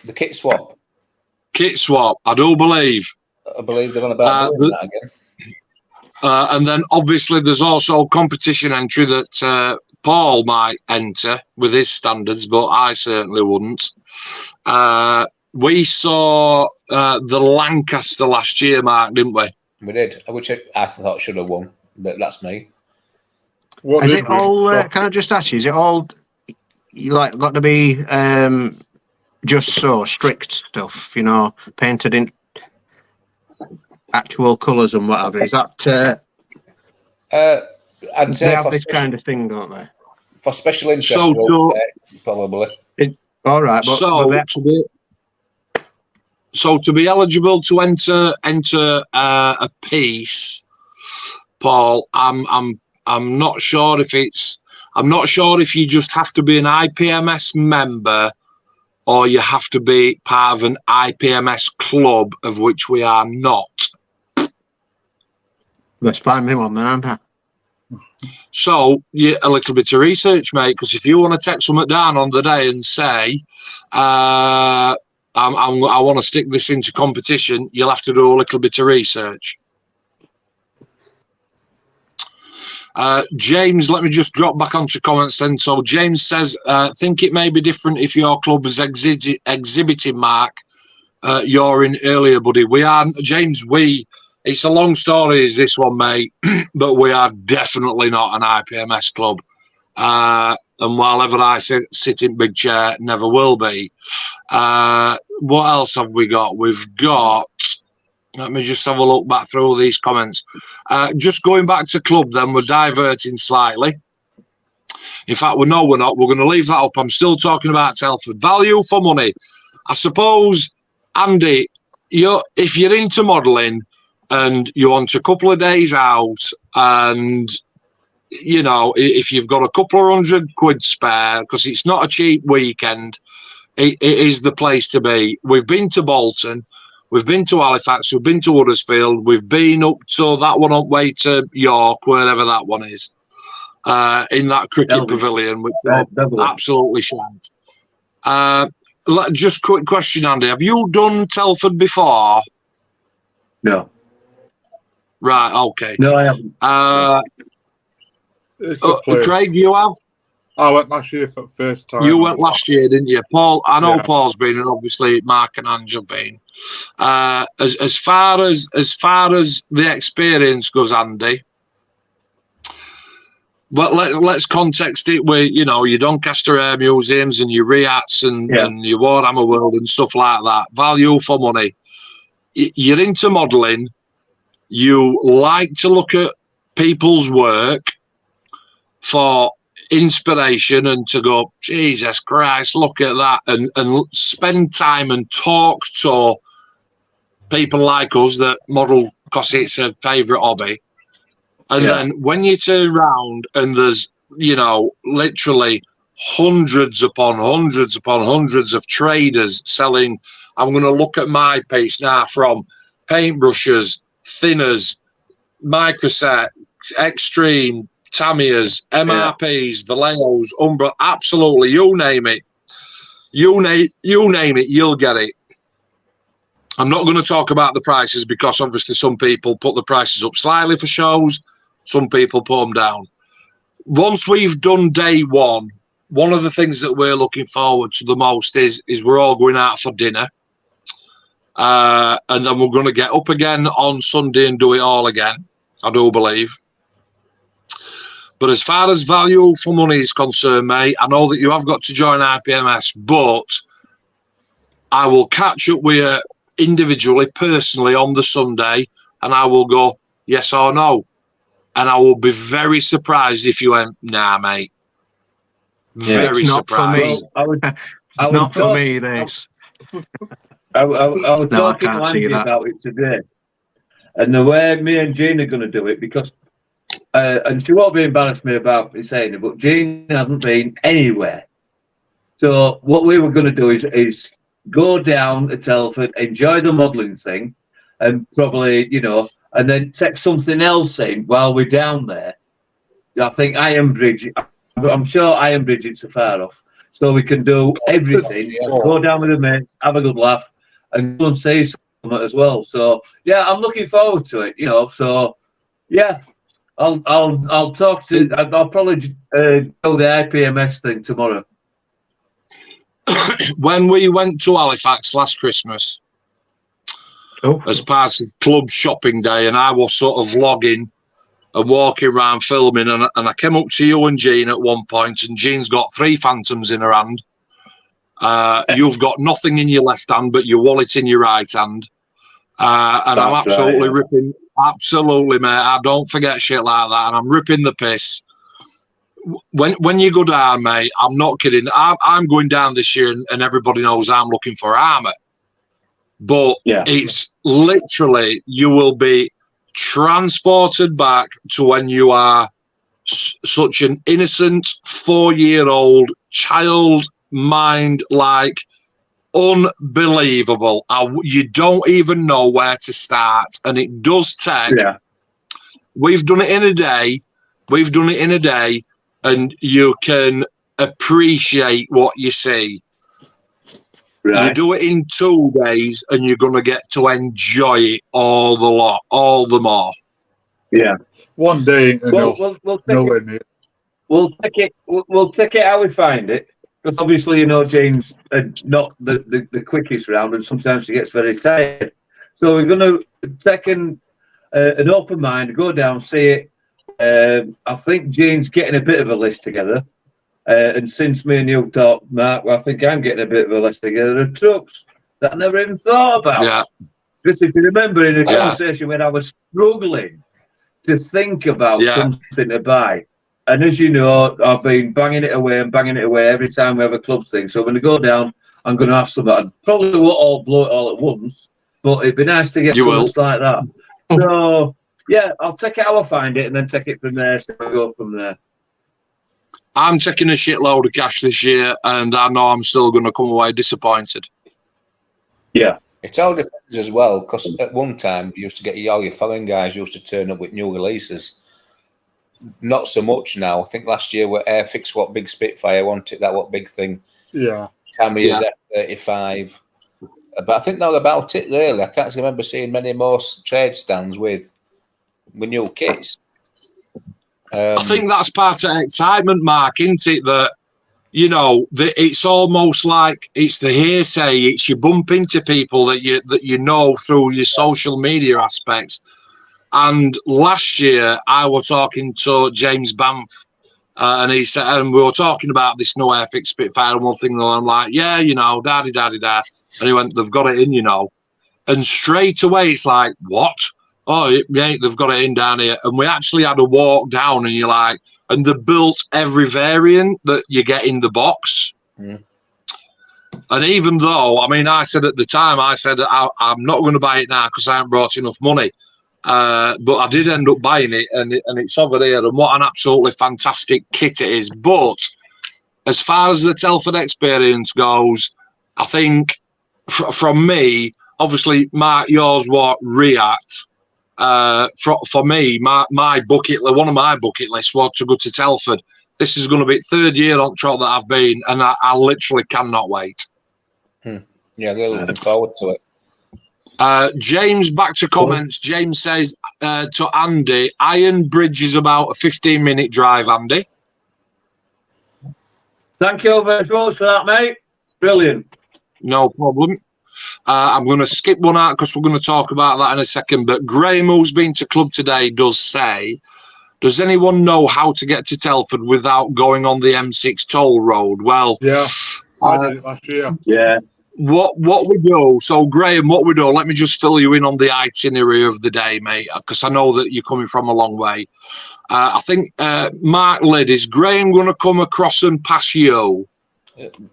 The kit swap. Kit swap, I do believe. I believe they're on about doing that again. And then obviously there's also competition entry that Paul might enter with his standards, but I certainly wouldn't. We saw the Lancaster last year, Mark, didn't we? We did, which I thought should have won, but that's me. Is it all? Can I just ask you? Is it all like got to be just so strict stuff? You know, painted in actual colours and whatever. Is that? I'd say they have this kind of thing, don't they? For special interest, probably. All right, but so to be eligible to enter a piece, Paul, I'm not sure if you just have to be an IPMS member or you have to be part of an IPMS club, of which we are not. Let's find me one then, aren't I? So, yeah, a little bit of research, mate, because if you want to take something down on the day and say, I want to stick this into competition, you'll have to do a little bit of research. James, let me just drop back onto comments then. So James says, think it may be different if your club is exhibiting, Mark. You're in earlier, buddy. We are, James, it's a long story, is this one, mate, but we are definitely not an IPMS club. And while ever I sit in big chair, never will be. What else have we got? We've got... Let me just have a look back through all these comments. Just going back to club then, we're diverting slightly. In fact, we're not. We're going to leave that up. I'm still talking about Telford. Value for money. I suppose, Andy, if you're into modelling and you want a couple of days out and, you know, if you've got a couple of £100 spare, because it's not a cheap weekend, it is the place to be. We've been to Bolton. We've been to Halifax, we've been to Huddersfield, we've been up to that one on way to York, wherever that one is, in that cricket pavilion, which is absolutely shan't. Just quick question, Andy. Have you done Telford before? No. Right, okay. No, I haven't. Craig, you have? I went last year for the first time. You went last year, didn't you? Paul, I know Paul's been, and obviously Mark and Ange have been. As far as the experience goes, Andy, but let's context it with, you know, your Doncaster Air museums and your RIATs and your Warhammer World and stuff like that. Value for money. You're into modelling. You like to look at people's work for inspiration and to go, Jesus Christ, look at that, and spend time and talk to people like us that model because it's a favourite hobby. And then when you turn around and there's, you know, literally hundreds upon hundreds upon hundreds of traders selling, I'm going to look at my piece now, from paintbrushes, thinners, microset, extreme, Tamiya's, MRPs, Valeos, Umbra, absolutely, you name it. You name it, you'll get it. I'm not going to talk about the prices because obviously some people put the prices up slightly for shows, some people put them down. Once we've done day one of the things that we're looking forward to the most is we're all going out for dinner. And then we're going to get up again on Sunday and do it all again, I do believe. But as far as value for money is concerned, mate, I know that you have got to join IPMS, but I will catch up with you individually, personally, on the Sunday, and I will go yes or no. And I will be very surprised if you went, nah, mate. Very surprised. Well, I would not for me, this. I was talking to Andy about it today, and the way me and Jean are going to do it, because and she won't be embarrassed me about me saying it, but Jean hasn't been anywhere. So what we were going to do is go down to Telford, enjoy the modelling thing, and probably, you know, and then take something else in while we're down there. I think Iron Bridge, I'm sure Iron Bridge isn't so far off. So we can do everything, go down with the mates, have a good laugh, and go and see something as well. So, yeah, I'm looking forward to it, you know. So, yeah. I'll talk to. I'll probably do the IPMS thing tomorrow. When we went to Halifax last Christmas, as part of club shopping day, and I was sort of vlogging and walking around filming, and I came up to you and Jean at one point, and Jean's got 3 phantoms in her hand. You've got nothing in your left hand, but your wallet in your right hand. And I'm absolutely ripping. Absolutely, mate. I don't forget shit like that, and I'm ripping the piss. When you go down, mate, I'm not kidding. I'm going down this year, and everybody knows I'm looking for armour. But it's literally, you will be transported back to when you are such an innocent 4-year-old child mind, like unbelievable. You don't even know where to start, and it does take. Yeah. We've done it in a day. And you can appreciate what you see. Right. You do it in 2 days, and you're going to get to enjoy it all the more. Yeah. One day, we'll take it how we find it. Because obviously, you know, James, not the quickest round, and sometimes he gets very tired. So we're going to take an open mind, go down, see it. I think Jane's getting a bit of a list together. And since me and you talked, Mark, I think I'm getting a bit of a list together of trucks that I never even thought about. Yeah. Just if you remember in a conversation when I was struggling to think about something to buy. And as you know, I've been banging it away every time we have a club thing. So when I go down, I'm going to have some. I probably won't all blow it all at once, but it'd be nice to get something like that. So, yeah, I'll take it how I find it and then take it from there. So we go from there. I'm taking a shitload of cash this year, and I know I'm still going to come away disappointed. Yeah. It all depends as well, because at one time, you used to get all your foreign guys used to turn up with new releases. Not so much now. I think last year where Airfix, what big Spitfire wanted, that what big thing. Yeah. Tamiya's F-35. But I think that's about it, really. I can't remember seeing many more trade stands with new kits. I think that's part of excitement, Mark, isn't it? That, you know, it's almost like it's the hearsay. It's you bump into people that you know through your social media aspects. And last year, I was talking to James Banff, and he said, and we were talking about this new Airfix Spitfire and one thing, and I'm like, yeah, you know, da-di-da-di-da. And he went, they've got it in, you know. And straight away, it's like, what? Oh, yeah, they've got it in down here. And we actually had a walk down, and you're like, and they built every variant that you get in the box. Mm. And even though, I mean, I said at the time, I'm not going to buy it now because I haven't brought enough money. But I did end up buying it, and it's over there. And what an absolutely fantastic kit it is. But as far as the Telford experience goes, I think from me, obviously, Mark, yours what RIAT. For me, my bucket, one of my bucket lists was to go to Telford. This is going to be 3rd year on trot that I've been, and I literally cannot wait. Yeah, really looking forward to it. James, back to comments. James says to Andy, Iron Bridge is about a 15-minute drive, Andy. Thank you very much for that, mate. Brilliant. No problem. I'm going to skip one out because we're going to talk about that in a second. But Graham, who's been to club today, does say, does anyone know how to get to Telford without going on the M6 toll road? Well, yeah, I did it last year. Yeah. What we do, so Graham, what we do, let me just fill you in on the itinerary of the day, mate, because I know that you're coming from a long way. I think, Mark Lid, is Graham going to come across and pass you?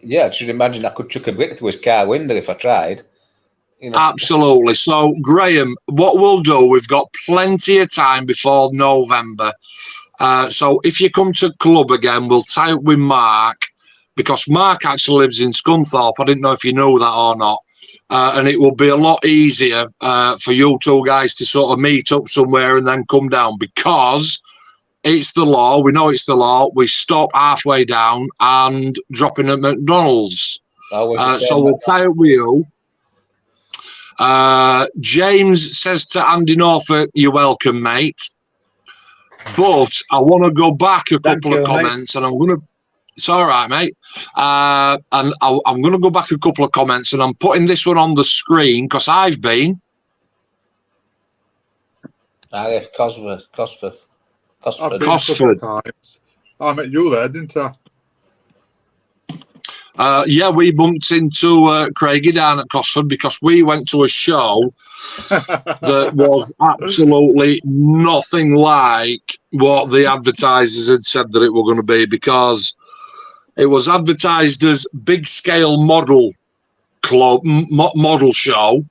Yeah, I should imagine I could chuck a brick through his car window if I tried. You know. Absolutely. So, Graham, what we'll do, we've got plenty of time before November. So if you come to club again, we'll tie up with Mark, because Mark actually lives in Scunthorpe. I didn't know if you knew that or not. And it will be a lot easier for you two guys to sort of meet up somewhere and then come down, because it's the law. We know it's the law. We stop halfway down and drop in at McDonald's. So we'll tie up with you. James says to Andy Norfolk, you're welcome, mate. But I want to go back a couple of comments, and I'm going to... It's all right, mate. And I'm going to go back a couple of comments, and I'm putting this one on the screen because I've been... Cosford. I met you there, didn't I? Yeah, we bumped into Craigie down at Cosford because we went to a show that was absolutely nothing like what the advertisers had said that it were going to be, because it was advertised as big scale model club model show.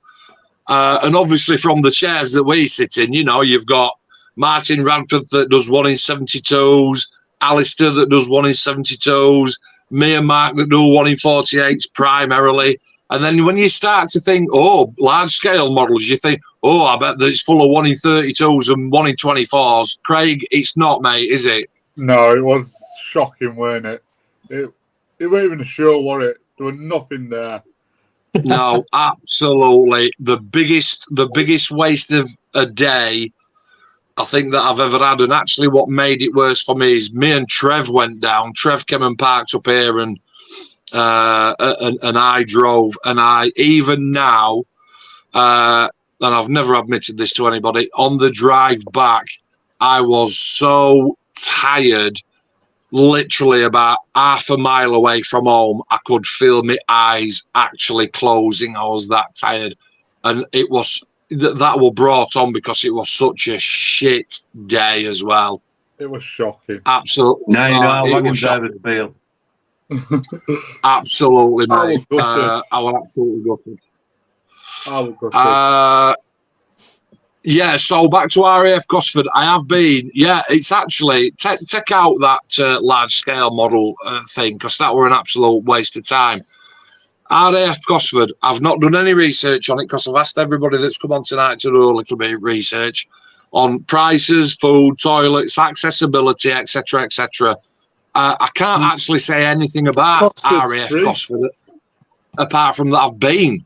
And obviously from the chairs that we sit in, you know, you've got Martin Ranford that does one in 72s, Alistair that does one in 72s, me and Mark that do one in 48s primarily. And then when you start to think, oh, large-scale models, you think, oh, I bet that it's full of one in 32s and one in 24s. Craig, it's not, mate, is it? No, it was shocking, weren't it? It wasn't even a show, was it? There was nothing there. No, absolutely. The biggest waste of a day I think that I've ever had. And actually what made it worse for me is me and Trev went down. Trev came and parked up here and I drove, and I even now, and I've never admitted this to anybody, on the drive back, I was so tired, literally about half a mile away from home. I could feel my eyes actually closing. I was that tired. And it was, that was brought on because it was such a shit day as well. It was shocking. Absolutely. Now you know how wagon drivers feel. Absolutely, mate. I was absolutely gutted. Yeah, so back to RAF Cosford. I have been, yeah, it's actually, take out that large scale model thing, because that were an absolute waste of time. RAF Cosford, I've not done any research on it because I've asked everybody that's come on tonight to do a little bit of research on prices, food, toilets, accessibility, etc., etc. I can't actually say anything about RAF Cosford apart from that I've been.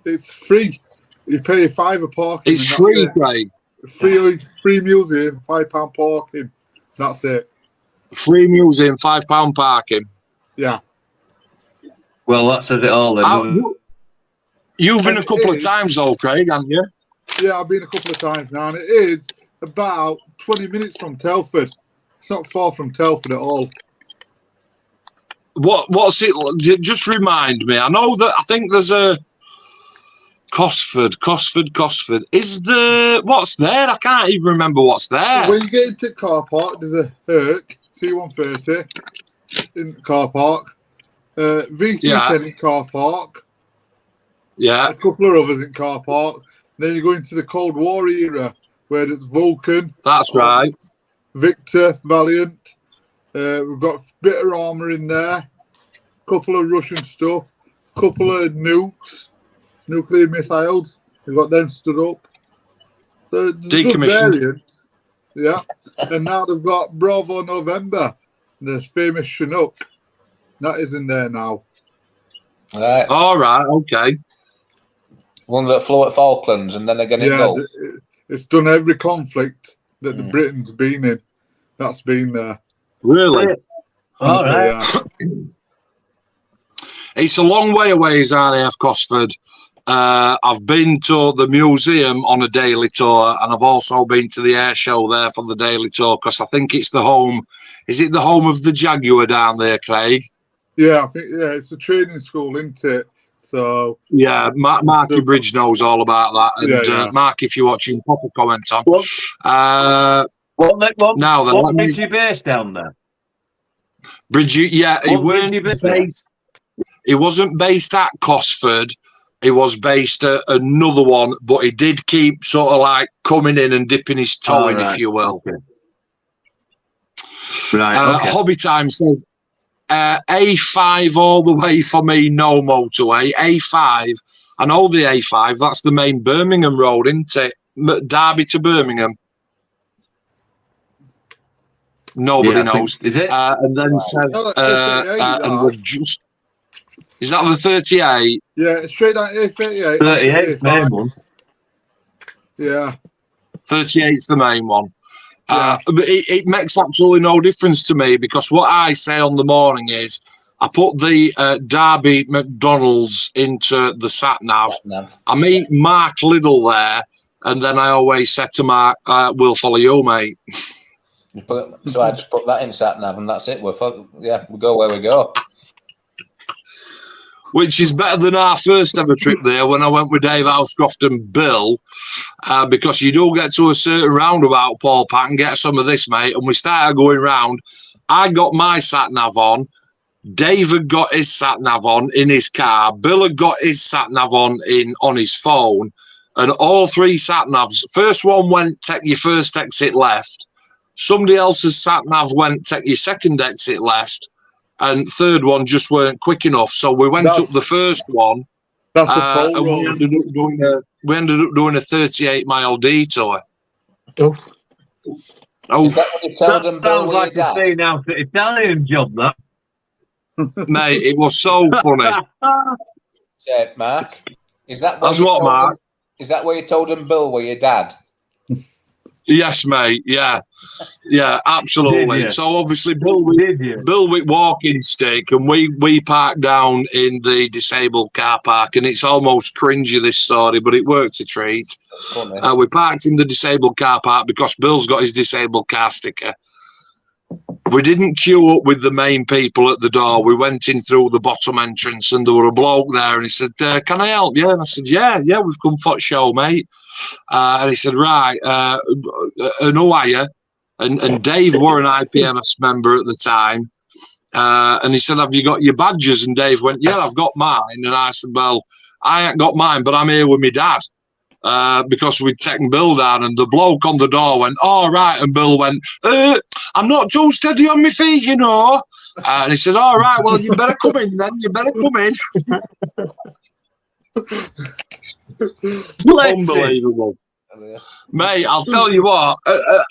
It's free. You pay £5 parking. It's free, Craig. Free museum, £5 parking. That's it. Free museum, £5 parking. Yeah. Well, that says it all then. You've been a couple of times though, Craig, haven't you? Yeah, I've been a couple of times now, and it is about 20 minutes from Telford. It's not far from Telford at all. What's it? Just remind me. I know that I think there's a Cosford. Is the what's there? I can't even remember what's there. When you get into the car park, there's a Herc C130 in the car park, VC10 in car park. Yeah, a couple of others in car park. Then you go into the Cold War era where there's Vulcan. That's right. Victor, Valiant. We've got a bit of armour in there. Couple of Russian stuff. Couple of nukes. Nuclear missiles. We've got them stood up. So there's a good variant. Yeah. And now they've got Bravo November. The famous Chinook. That is in there now. Right. All right. Okay. One that flew at Falklands and then again in Gulf. It's done every conflict that the Britain's been in. That's been there. Really? All right. Yeah. It's a long way away, is RAF Cosford. I've been to the museum on a daily tour, and I've also been to the air show there for the daily tour because I think it's the home. Is it the home of the Jaguar down there, Craig? Yeah, I think it's a training school, isn't it? So yeah, Marky Bridge knows all about that. And Mark, if you're watching, pop a comment on. What made you based down there? Bridge, yeah, he wasn't based at Cosford. He was based at another one, but he did keep sort of like coming in and dipping his toe in, if you will. Okay. Right. Hobby Time says A5 all the way for me, no motorway. A5, I know the A5. That's the main Birmingham road, isn't it? Derby to Birmingham. Nobody knows. Is it? And then says, and just. Is that the 38? Yeah, straight down A38. 38's the main one. Yeah. 38's the main one. Yeah. But it makes absolutely no difference to me because what I say on the morning is I put the Derby McDonald's into the sat-nav. I meet Mark Liddell there, and then I always said to Mark, we'll follow you, mate. So I just put that in sat-nav, and that's it. We go where we go. Which is better than our first ever trip there when I went with Dave Housecroft and Bill, because you do get to a certain roundabout, Paul Pat, and get some of this, mate. And we started going round. I got my sat-nav on. Dave had got his sat-nav on in his car. Bill had got his sat-nav on his phone. and all 3 sat navs. First one went, take your first exit left. Somebody else's sat nav went, take your second exit left, and third one just weren't quick enough. So we went up the first one. That's a toll and road. we ended up doing a 38-mile detour. Oh. Is that what you tell them, Bill? Sounds like a thing out at Italian job, that. Mate, it was so funny. Say, Mark, is that That's what, Mark? Is that what you told them, Bill, were your dad? Yes, mate. Yeah, absolutely. So obviously, Bilwick walking stick, and we parked down in the disabled car park, and it's almost cringy, this story, but it worked a treat. We parked in the disabled car park because Bill's got his disabled car sticker. We didn't queue up with the main people at the door. We went in through the bottom entrance, and there were a bloke there, and he said, "Can I help you?" And I said, "Yeah, we've come for the show, mate." And he said, "Right, and who are you?" And Dave were an IPMS member at the time. And he said, "Have you got your badges?" And Dave went, "Yeah, I've got mine." And I said, "Well, I ain't got mine, but I'm here with my dad." Because we'd taken Bill down, and the bloke on the door went, "All right," and Bill went, "I'm not too steady on my feet, you know." And he said, "All right, well, you better come in then, you better come in." Unbelievable. Mate, I'll tell you what,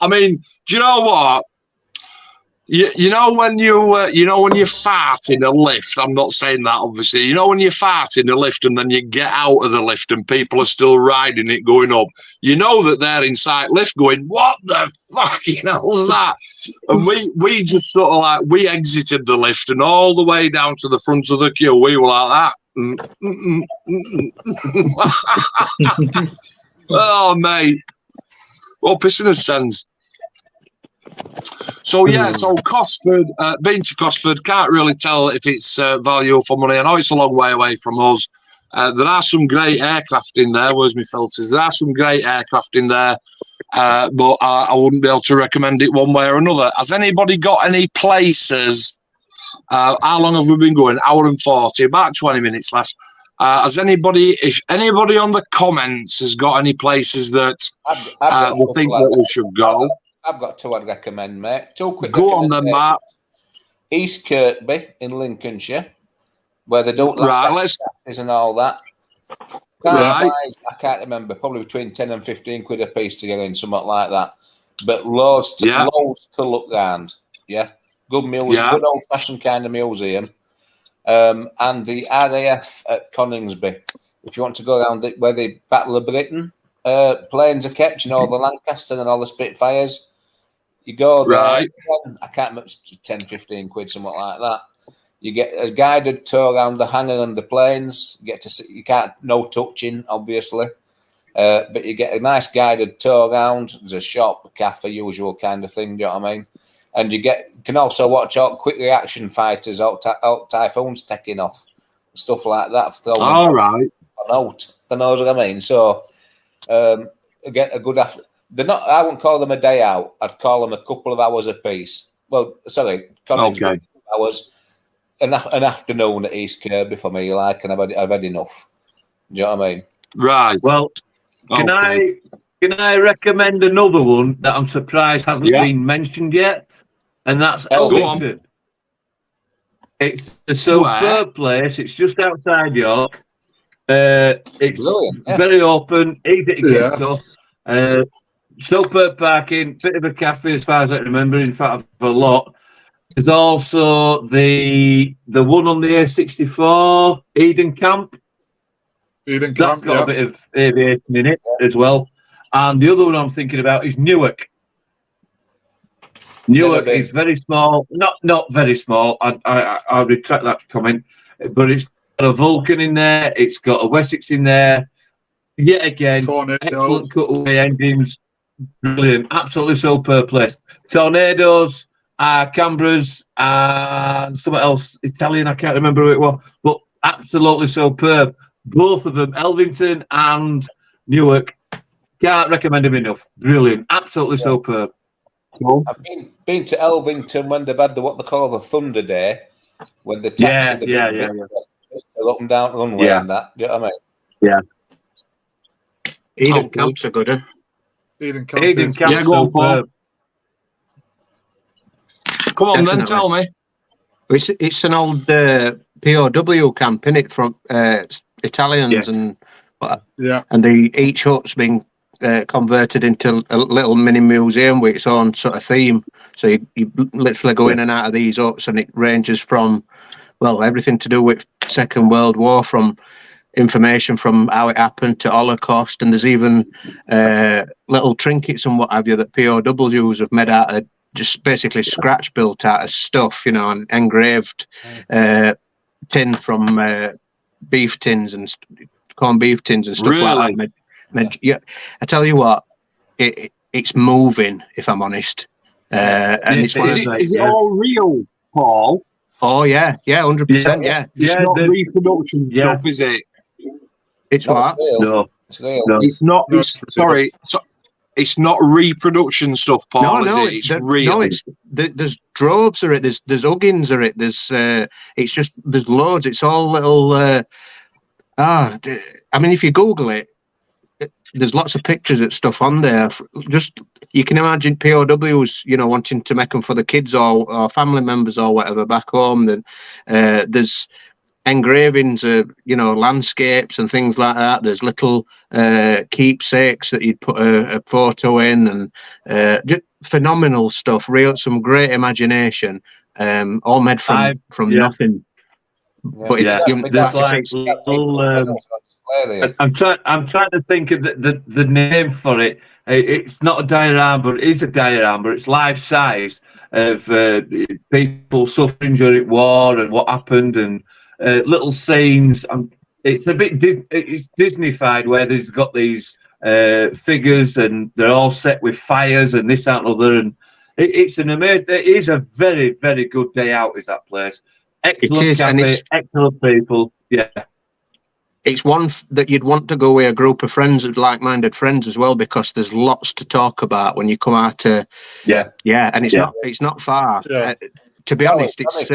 I mean, do you know what? You know when you fart in a lift. I'm not saying that, obviously. You know when you fart in a lift and then you get out of the lift and people are still riding it going up. You know that they're inside lift going, "What the fucking hell's that?" And we just sort of like, we exited the lift, and all the way down to the front of the queue, we were like that. Oh, mate. Well, pissing us sends. So Cosford, been to Cosford, can't really tell if it's value for money. I know it's a long way away from us. There are some great aircraft in there. Where's my filters? There are some great aircraft in there, but I wouldn't be able to recommend it one way or another. Has anybody got any places? How long have we been going? Hour and 40, about 20 minutes left. If anybody on the comments has got any places that they think that we should go? I've got 2 I'd recommend, mate. 2 quick. Go on then, Mark. East Kirby in Lincolnshire, where they don't like taxis and all that. Right. I can't remember, probably between 10 and 15 quid a piece to get in, something like that. But loads to look round. Yeah, good museum, good old-fashioned kind of museum. And the RAF at Coningsby. If you want to go around where the Battle of Britain planes are kept, you know, the Lancaster and all the Spitfires. You go there, right. I can't remember, 10, 15 quid, something like that. You get a guided tour around the hangar and the planes. You get to see, no touching, obviously. But you get a nice guided tour around. There's a shop, a cafe, usual kind of thing, do you know what I mean? And you can also watch out quick reaction fighters, out typhoons taking off, stuff like that. All right. Out. You know what I mean? So, again, a good after. I wouldn't call them a day out. I'd call them a couple of hours apiece. Well, sorry, okay. Hours. An afternoon at East Kirby for me, like, and I've had enough. Do you know what I mean? Right. Well, can I recommend another one that I'm surprised hasn't been mentioned yet, and that's Elvington. It's a superb place. It's just outside York. It's very open, easy to get to. Superb parking, bit of a cafe as far as I remember. In fact, a lot. There's also the one on the A64, Eden Camp. That's got a bit of aviation in it as well. And the other one I'm thinking about is Newark. Newark is very small, not very small. I retract that comment, but it's got a Vulcan in there. It's got a Wessex in there. Yet again, excellent cutaway engines, brilliant, absolutely superb place. Tornadoes, Canberras, and something else Italian. I can't remember who it was, but absolutely superb. Both of them, Elvington and Newark. Can't recommend them enough. Brilliant, absolutely superb. I've been to Elvington when they've had what they call the Thunder Day, when the taxi up and down runway and that. Do you know what I mean? Yeah. Eden Camp's a good one. Eden Camp. Eden Camp. Yeah, go on, Paul. Come on, then, tell me. It's an old POW camp, innit, from Italians, and each hut's been converted into a little mini museum with its own sort of theme. So you literally go in and out of these huts, and it ranges from, well, everything to do with Second World War, from information from how it happened to Holocaust, and there's even little trinkets and what have you that POWs have made out of just basically scratch built out of stuff, you know, and engraved tin from beef tins and corned beef tins and stuff like that. Yeah, I tell you what, it's moving, if I'm honest. And it's is it all real, Paul? Oh yeah, 100%. Yeah, it's not reproduction stuff, is it? It's what? No, it's not. Sorry. It's not reproduction stuff, Paul, is it? It's real. No, there's droves of it. There's huggins of it. There's loads. It's all little. I mean, if you Google it, there's lots of pictures and stuff on there. Just you can imagine POWs, you know, wanting to make them for the kids or family members or whatever back home. Then there's engravings of, you know, landscapes and things like that. There's little keepsakes that you'd put a photo in, and just phenomenal stuff. Some great imagination, all made from nothing. But I'm trying to think of the name for it. It's not a diorama, but it is a diorama. It's life size of people suffering during war and what happened, and little scenes. It's a bit it's Disneyfied, where there's got these figures and they're all set with fires and this, that, and other. And it's an amazing. It is a very, very good day out. Is that place? Excellent cafe, excellent people. Yeah. It's one that you'd want to go with a group of friends, like-minded friends as well, because there's lots to talk about when you come out to. And it's not far. To be honest, it's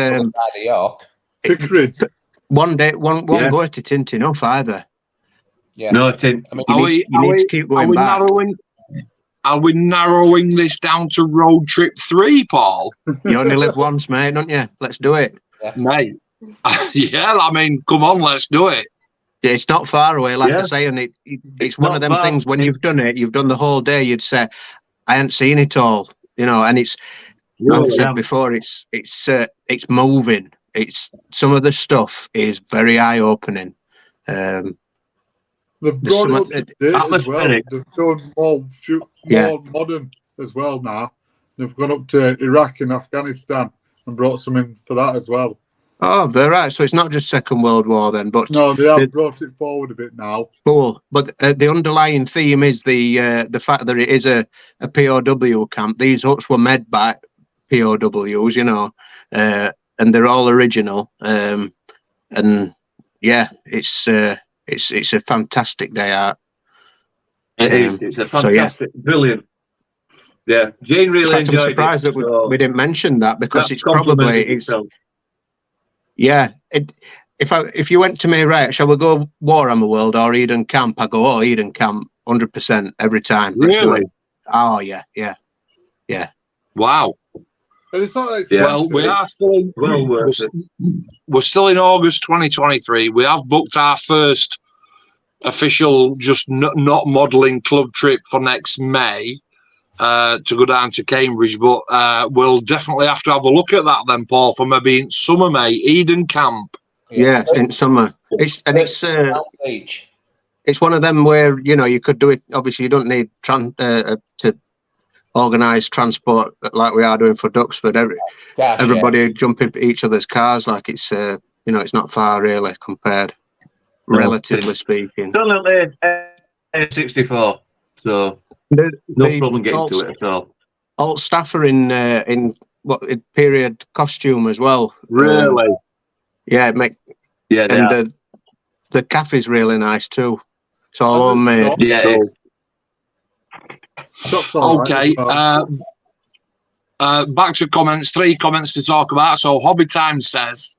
Pickering. One go at it isn't enough either. Yeah. No, it isn't. I mean, you need to keep going back. Are we narrowing this down to road trip 3, Paul? You only live once, mate, don't you? Let's do it. Yeah. Mate. Yeah, I mean, come on, let's do it. Yeah, it's not far away, like I say, and it's one of them things. When you've done it, you've done the whole day. You'd say, "I haven't seen it all," you know. And it's, like I said before, it's moving. It's some of the stuff is very eye-opening. They've brought it up to date as well. They've done more modern as well now. They've gone up to Iraq and Afghanistan and brought some in for that as well. Oh, they're right. So it's not just Second World War then, but no, they have brought it forward a bit now. Cool, but the underlying theme is the fact that it is a POW camp. These huts were made by POWs, you know, and they're all original. And yeah, it's a fantastic day out. It is. It's a fantastic, brilliant. Yeah, Jane really enjoyed it. I'm surprised that we didn't mention that, because it's probably if you went to me, right, shall we go Warhammer World or Eden Camp? I go, Eden Camp, 100% every time. Really? Oh yeah. Wow. But it's not expensive. Well, we are still we're still in August 2023. We have booked our first official, just not modelling club trip for next May. To go down to Cambridge, but we'll definitely have to have a look at that then, Paul, for maybe in summer, mate. Eden Camp. Yeah, in summer. It's one of them where, you know, you could do it. Obviously, you don't need to organise transport like we are doing for Duxford. Everybody jump into each other's cars, like it's you know, it's not far really compared, relatively speaking. Definitely A64, so. No problem getting to it at all. All staff are in period costume as well. Really? And the cafe's really nice too. It's all homemade. Yeah. Okay. Back to comments. 3 comments to talk about. So Hobby Time says,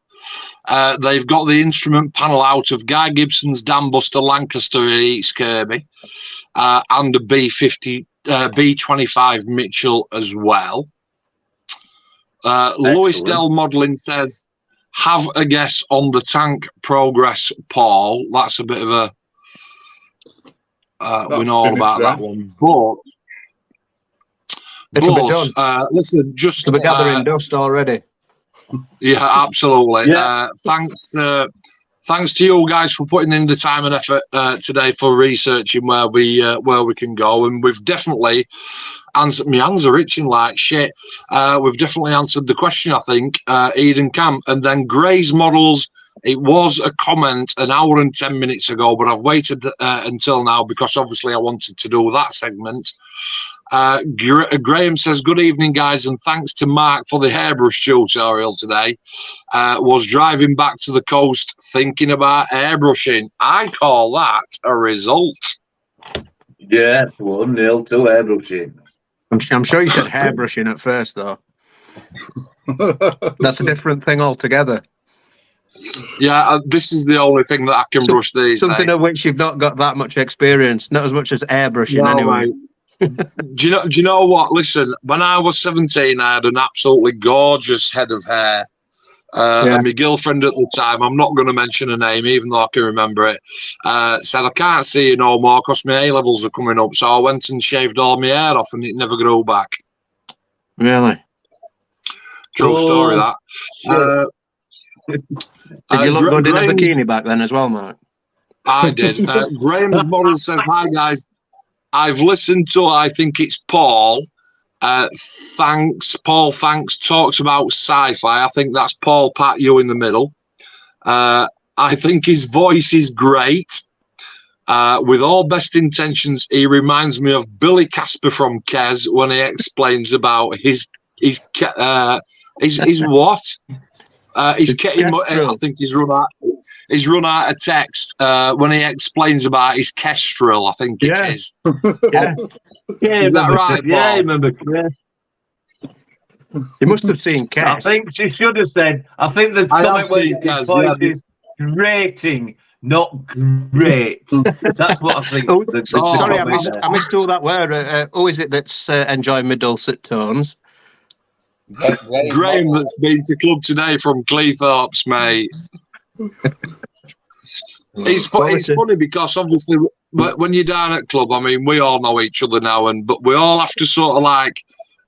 They've got the instrument panel out of Guy Gibson's Dambuster Lancaster at East Kirby, and a B25 Mitchell as well. Lewis Dell Modelling says, have a guess on the tank progress, Paul. That's a bit of a we know all about that one, but listen, just we're gathering dust already. Yeah, absolutely. Yeah. Thanks to you guys for putting in the time and effort today for researching where we can go, and we've definitely answered. My hands are itching like shit. We've definitely answered the question, I think. Eden Camp, and then Gray's Models. It was a comment an hour and 10 minutes ago, but I've waited until now because obviously I wanted to do that segment. Graham says, good evening, guys, and thanks to Mark for the hairbrush tutorial today. Was driving back to the coast thinking about airbrushing. I call that a result. Yeah, 1-0 to airbrushing. I'm sure you said hairbrushing at first, though. That's a different thing altogether. Yeah, this is the only thing that I can brush these Something days. of which you've not got that much experience, not as much as airbrushing anyway. Do you know what? Listen, when I was 17, I had an absolutely gorgeous head of hair. And my girlfriend at the time, I'm not going to mention her name, even though I can remember it, said, I can't see you no more because my A-levels are coming up. So I went and shaved all my hair off and it never grew back. Really? True story, that. Did you look good in a bikini back then as well, Mark? I did. Graham's Model says, hi, guys. I've listened to, I think it's Paul. Thanks. Paul, thanks. Talks about sci-fi. I think that's Paul, Pat, you in the middle. I think his voice is great. With all best intentions, he reminds me of Billy Casper from Kes when he explains about his what? He's getting. I think he's run out of text when he explains about his kestrel. I think it is. Is that right? Yeah, I remember. Yeah. You must have seen Kes. I think she should have said. I think the comment was his voice is grating, not great. That's what I think. Sorry, I missed all that word. Who is it that's enjoying my dulcet tones? Graham, that's been to club today from Cleethorpes, mate. It's funny because obviously when you're down at club, I mean, we all know each other now, but we all have to sort of like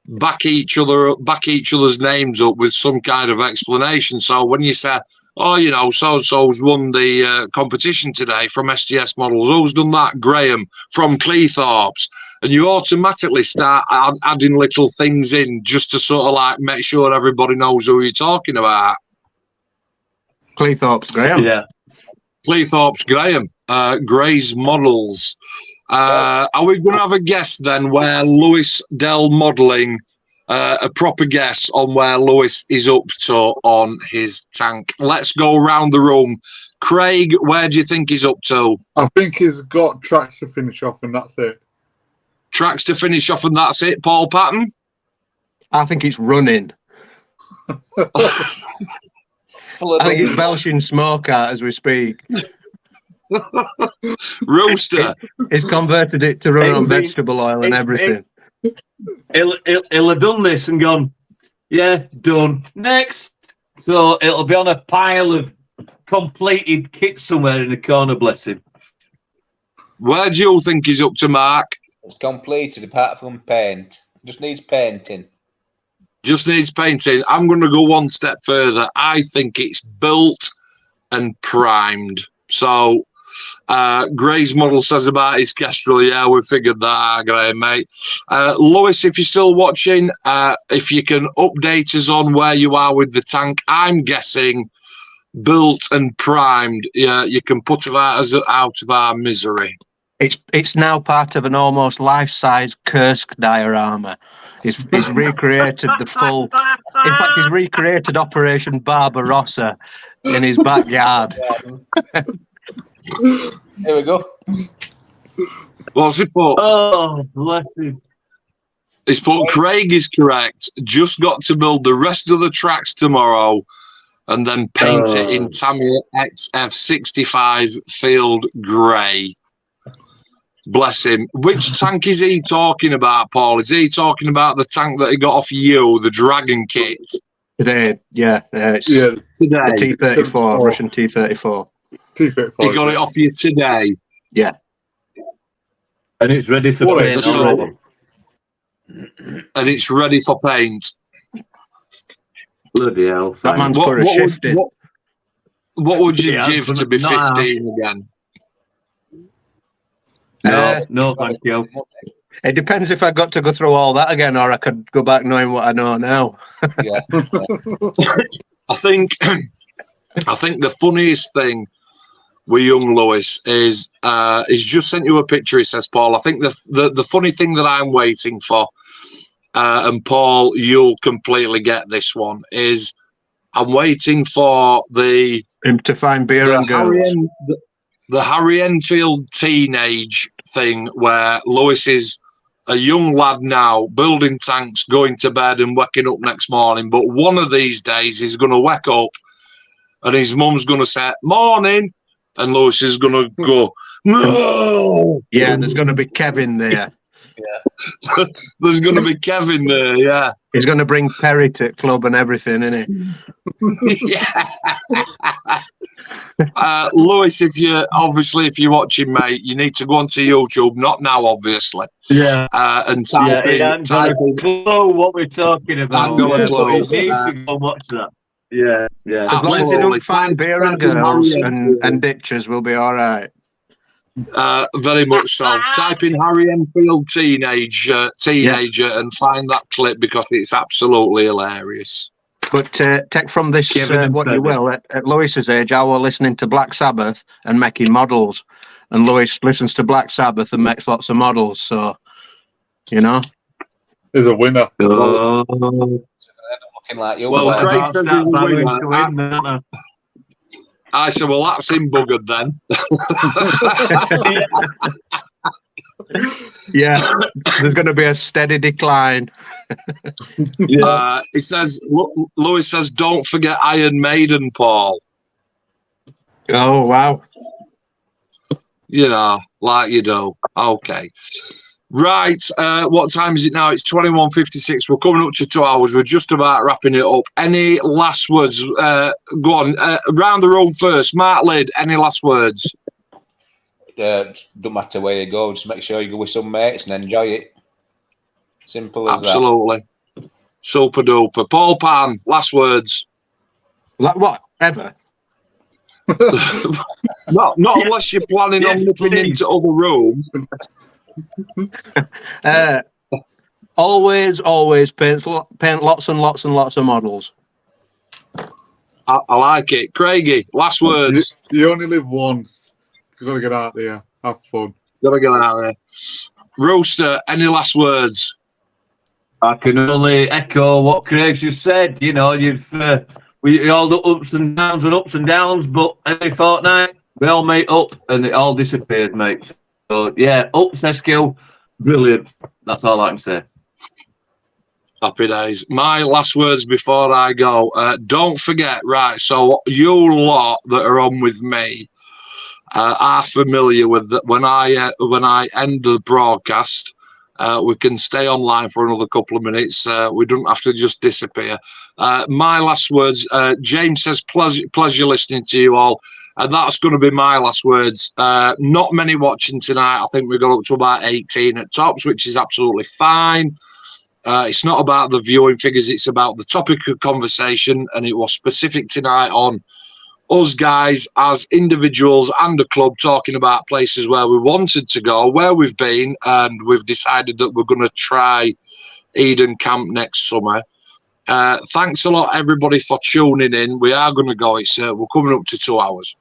back each other's names up with some kind of explanation. So when you say, oh, you know, so-and-so's won the competition today from STS Models, who's done that? Graham from Cleethorpes. And you automatically start adding little things in just to sort of like make sure everybody knows who you're talking about. Cleethorpes Graham. Yeah. Cleethorpes Graham. Gray's Models. Are we going to have a guess then where Lewis Dell Modelling, a proper guess on where Lewis is up to on his tank? Let's go around the room. Craig, where do you think he's up to? I think he's got tracks to finish off and that's it. Tracks to finish off and that's it, Paul Patton? I think it's running. I think it's belching smoke out as we speak. Rooster. He's converted it to run on vegetable oil and everything. He'll have done this and gone, yeah, done. Next. So it'll be on a pile of completed kits somewhere in the corner, bless him. Where do you think he's up to, Mark? It's completed apart from paint. Just needs painting. Just needs painting. I'm going to go one step further. I think it's built and primed. So Gray's Model says about his kestrel. Yeah, we figured that out, Graham, mate. Lewis, if you're still watching, if you can update us on where you are with the tank. I'm guessing built and primed. Yeah, you can put us out of our misery. It's now part of an almost life-size Kursk diorama. He's recreated the full. In fact, he's recreated Operation Barbarossa in his backyard. Here we go. What's it put? Oh, bless him. It's put Craig is correct. Just got to build the rest of the tracks tomorrow. and then paint it in Tamiya XF65 Field Grey. Bless him. Which tank is he talking about, Paul? Is he talking about the tank that he got off you, the Dragon kit? Today, yeah. Today. The T-34, Russian T-34. T-34. He got it off you today? Yeah. And it's ready for paint already. And it's ready for paint. Bloody hell. That man's put a shift in. What would you give to be 15 again? No, thank you. It depends if I got to go through all that again, or I could go back knowing what I know now. Yeah. I think the funniest thing with young Lewis is he's just sent you a picture. He says, Paul, I think the funny thing that I'm waiting for, and Paul, you'll completely get this one, is I'm waiting for him to find beer and girls. The Harry Enfield teenage thing where Lewis is a young lad now, building tanks, going to bed and waking up next morning. But one of these days he's going to wake up and his mum's going to say, morning. And Lewis is going to go, no. Yeah, there's going to be Kevin there. Yeah. There's going to be Kevin there, yeah. He's going to bring Perry to club and everything, isn't he? Yeah. Lewis, if you're watching, mate, you need to go onto YouTube, not now, obviously. Yeah. And type in. Clue what we're talking about. No clue. He needs to go watch that. Yeah, yeah. As long as you don't find beer and girls and ditches, we'll be all right. Very much so. Type in Harry Enfield teenager and find that clip because it's absolutely hilarious. But take from this what you will. At Lewis's age, I was listening to Black Sabbath and making models, and Lewis listens to Black Sabbath and makes lots of models. So, you know, he's a winner. Looking like you. Well, Craig says he's a winner. I said, well, that's him buggered then. Yeah, there's going to be a steady decline. Yeah. He says, Lewis says, don't forget Iron Maiden, Paul. Oh, wow. You know, like you do. Okay. Right. What time is it now? It's 21:56. We're coming up to 2 hours. We're just about wrapping it up. Any last words? Go on. Round the room first. Mark Lid, any last words? Don't matter where you go. Just make sure you go with some mates and enjoy it. Simple as Absolutely. Super duper. Paul Pan, last words. Like what? Ever? Not unless you're planning on nipping into other room. Always paint lots and lots and lots of models. I like it. Craigie, last words. You only live once. You've got to get out there. Have fun. Gotta get out there. Rooster, any last words? I can only echo what Craig just said. You know, we all the ups and downs, but every fortnight we all meet up and it all disappeared, mate. So yeah, up Seskill, brilliant. That's all I can say. Happy days. My last words before I go. Don't forget, right? So you lot that are on with me are familiar with that. When I end the broadcast, we can stay online for another couple of minutes. We don't have to just disappear. My last words. James says, pleasure listening to you all. And that's going to be my last words. Not many watching tonight. I think we got up to about 18 at tops, which is absolutely fine. It's not about the viewing figures. It's about the topic of conversation. And it was specific tonight on us guys as individuals and a club talking about places where we wanted to go, where we've been, and we've decided that we're going to try Eden Camp next summer. Thanks a lot, everybody, for tuning in. We are going to go. We're coming up to 2 hours.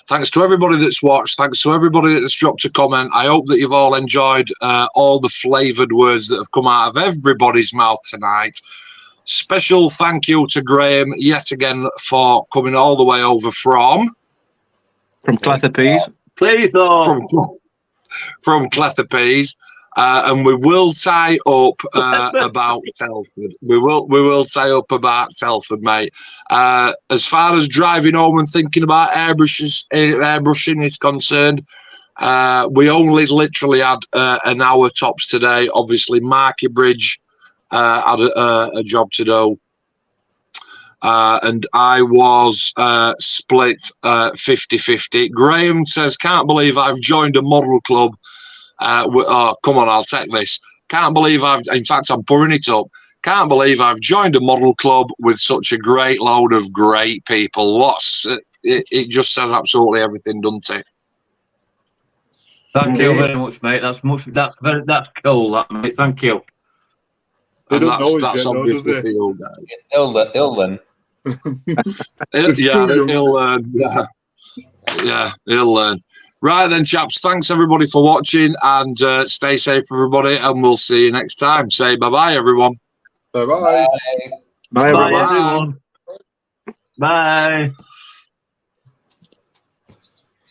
Thanks to everybody that's watched. Thanks to everybody that's dropped a comment. I hope that you've all enjoyed all the flavoured words that have come out of everybody's mouth tonight. Special thank you to Graham yet again for coming all the way over from Cletherpees. Please, from Cletherpees. and we will tie up about Telford. We will tie up about Telford, mate. As far as driving home and thinking about airbrushing is concerned, we only literally had an hour tops today. Obviously, Marky Bridge had a job to do. And I was split 50-50. Graham says, can't believe I've joined a model club. Oh, come on, I'll take this. Can't believe in fact, I'm pouring it up. Can't believe I've joined a model club with such a great load of great people. It just says absolutely everything, doesn't it? Thank you very much, mate. That's cool, that, mate. Thank you. They And don't know that's yet, obviously do for you guys. He'll learn. He'll learn. Yeah, he'll learn. Right then, chaps. Thanks everybody for watching, and stay safe, everybody, and we'll see you next time. Say bye-bye, everyone. Bye-bye. Bye, everyone. Bye.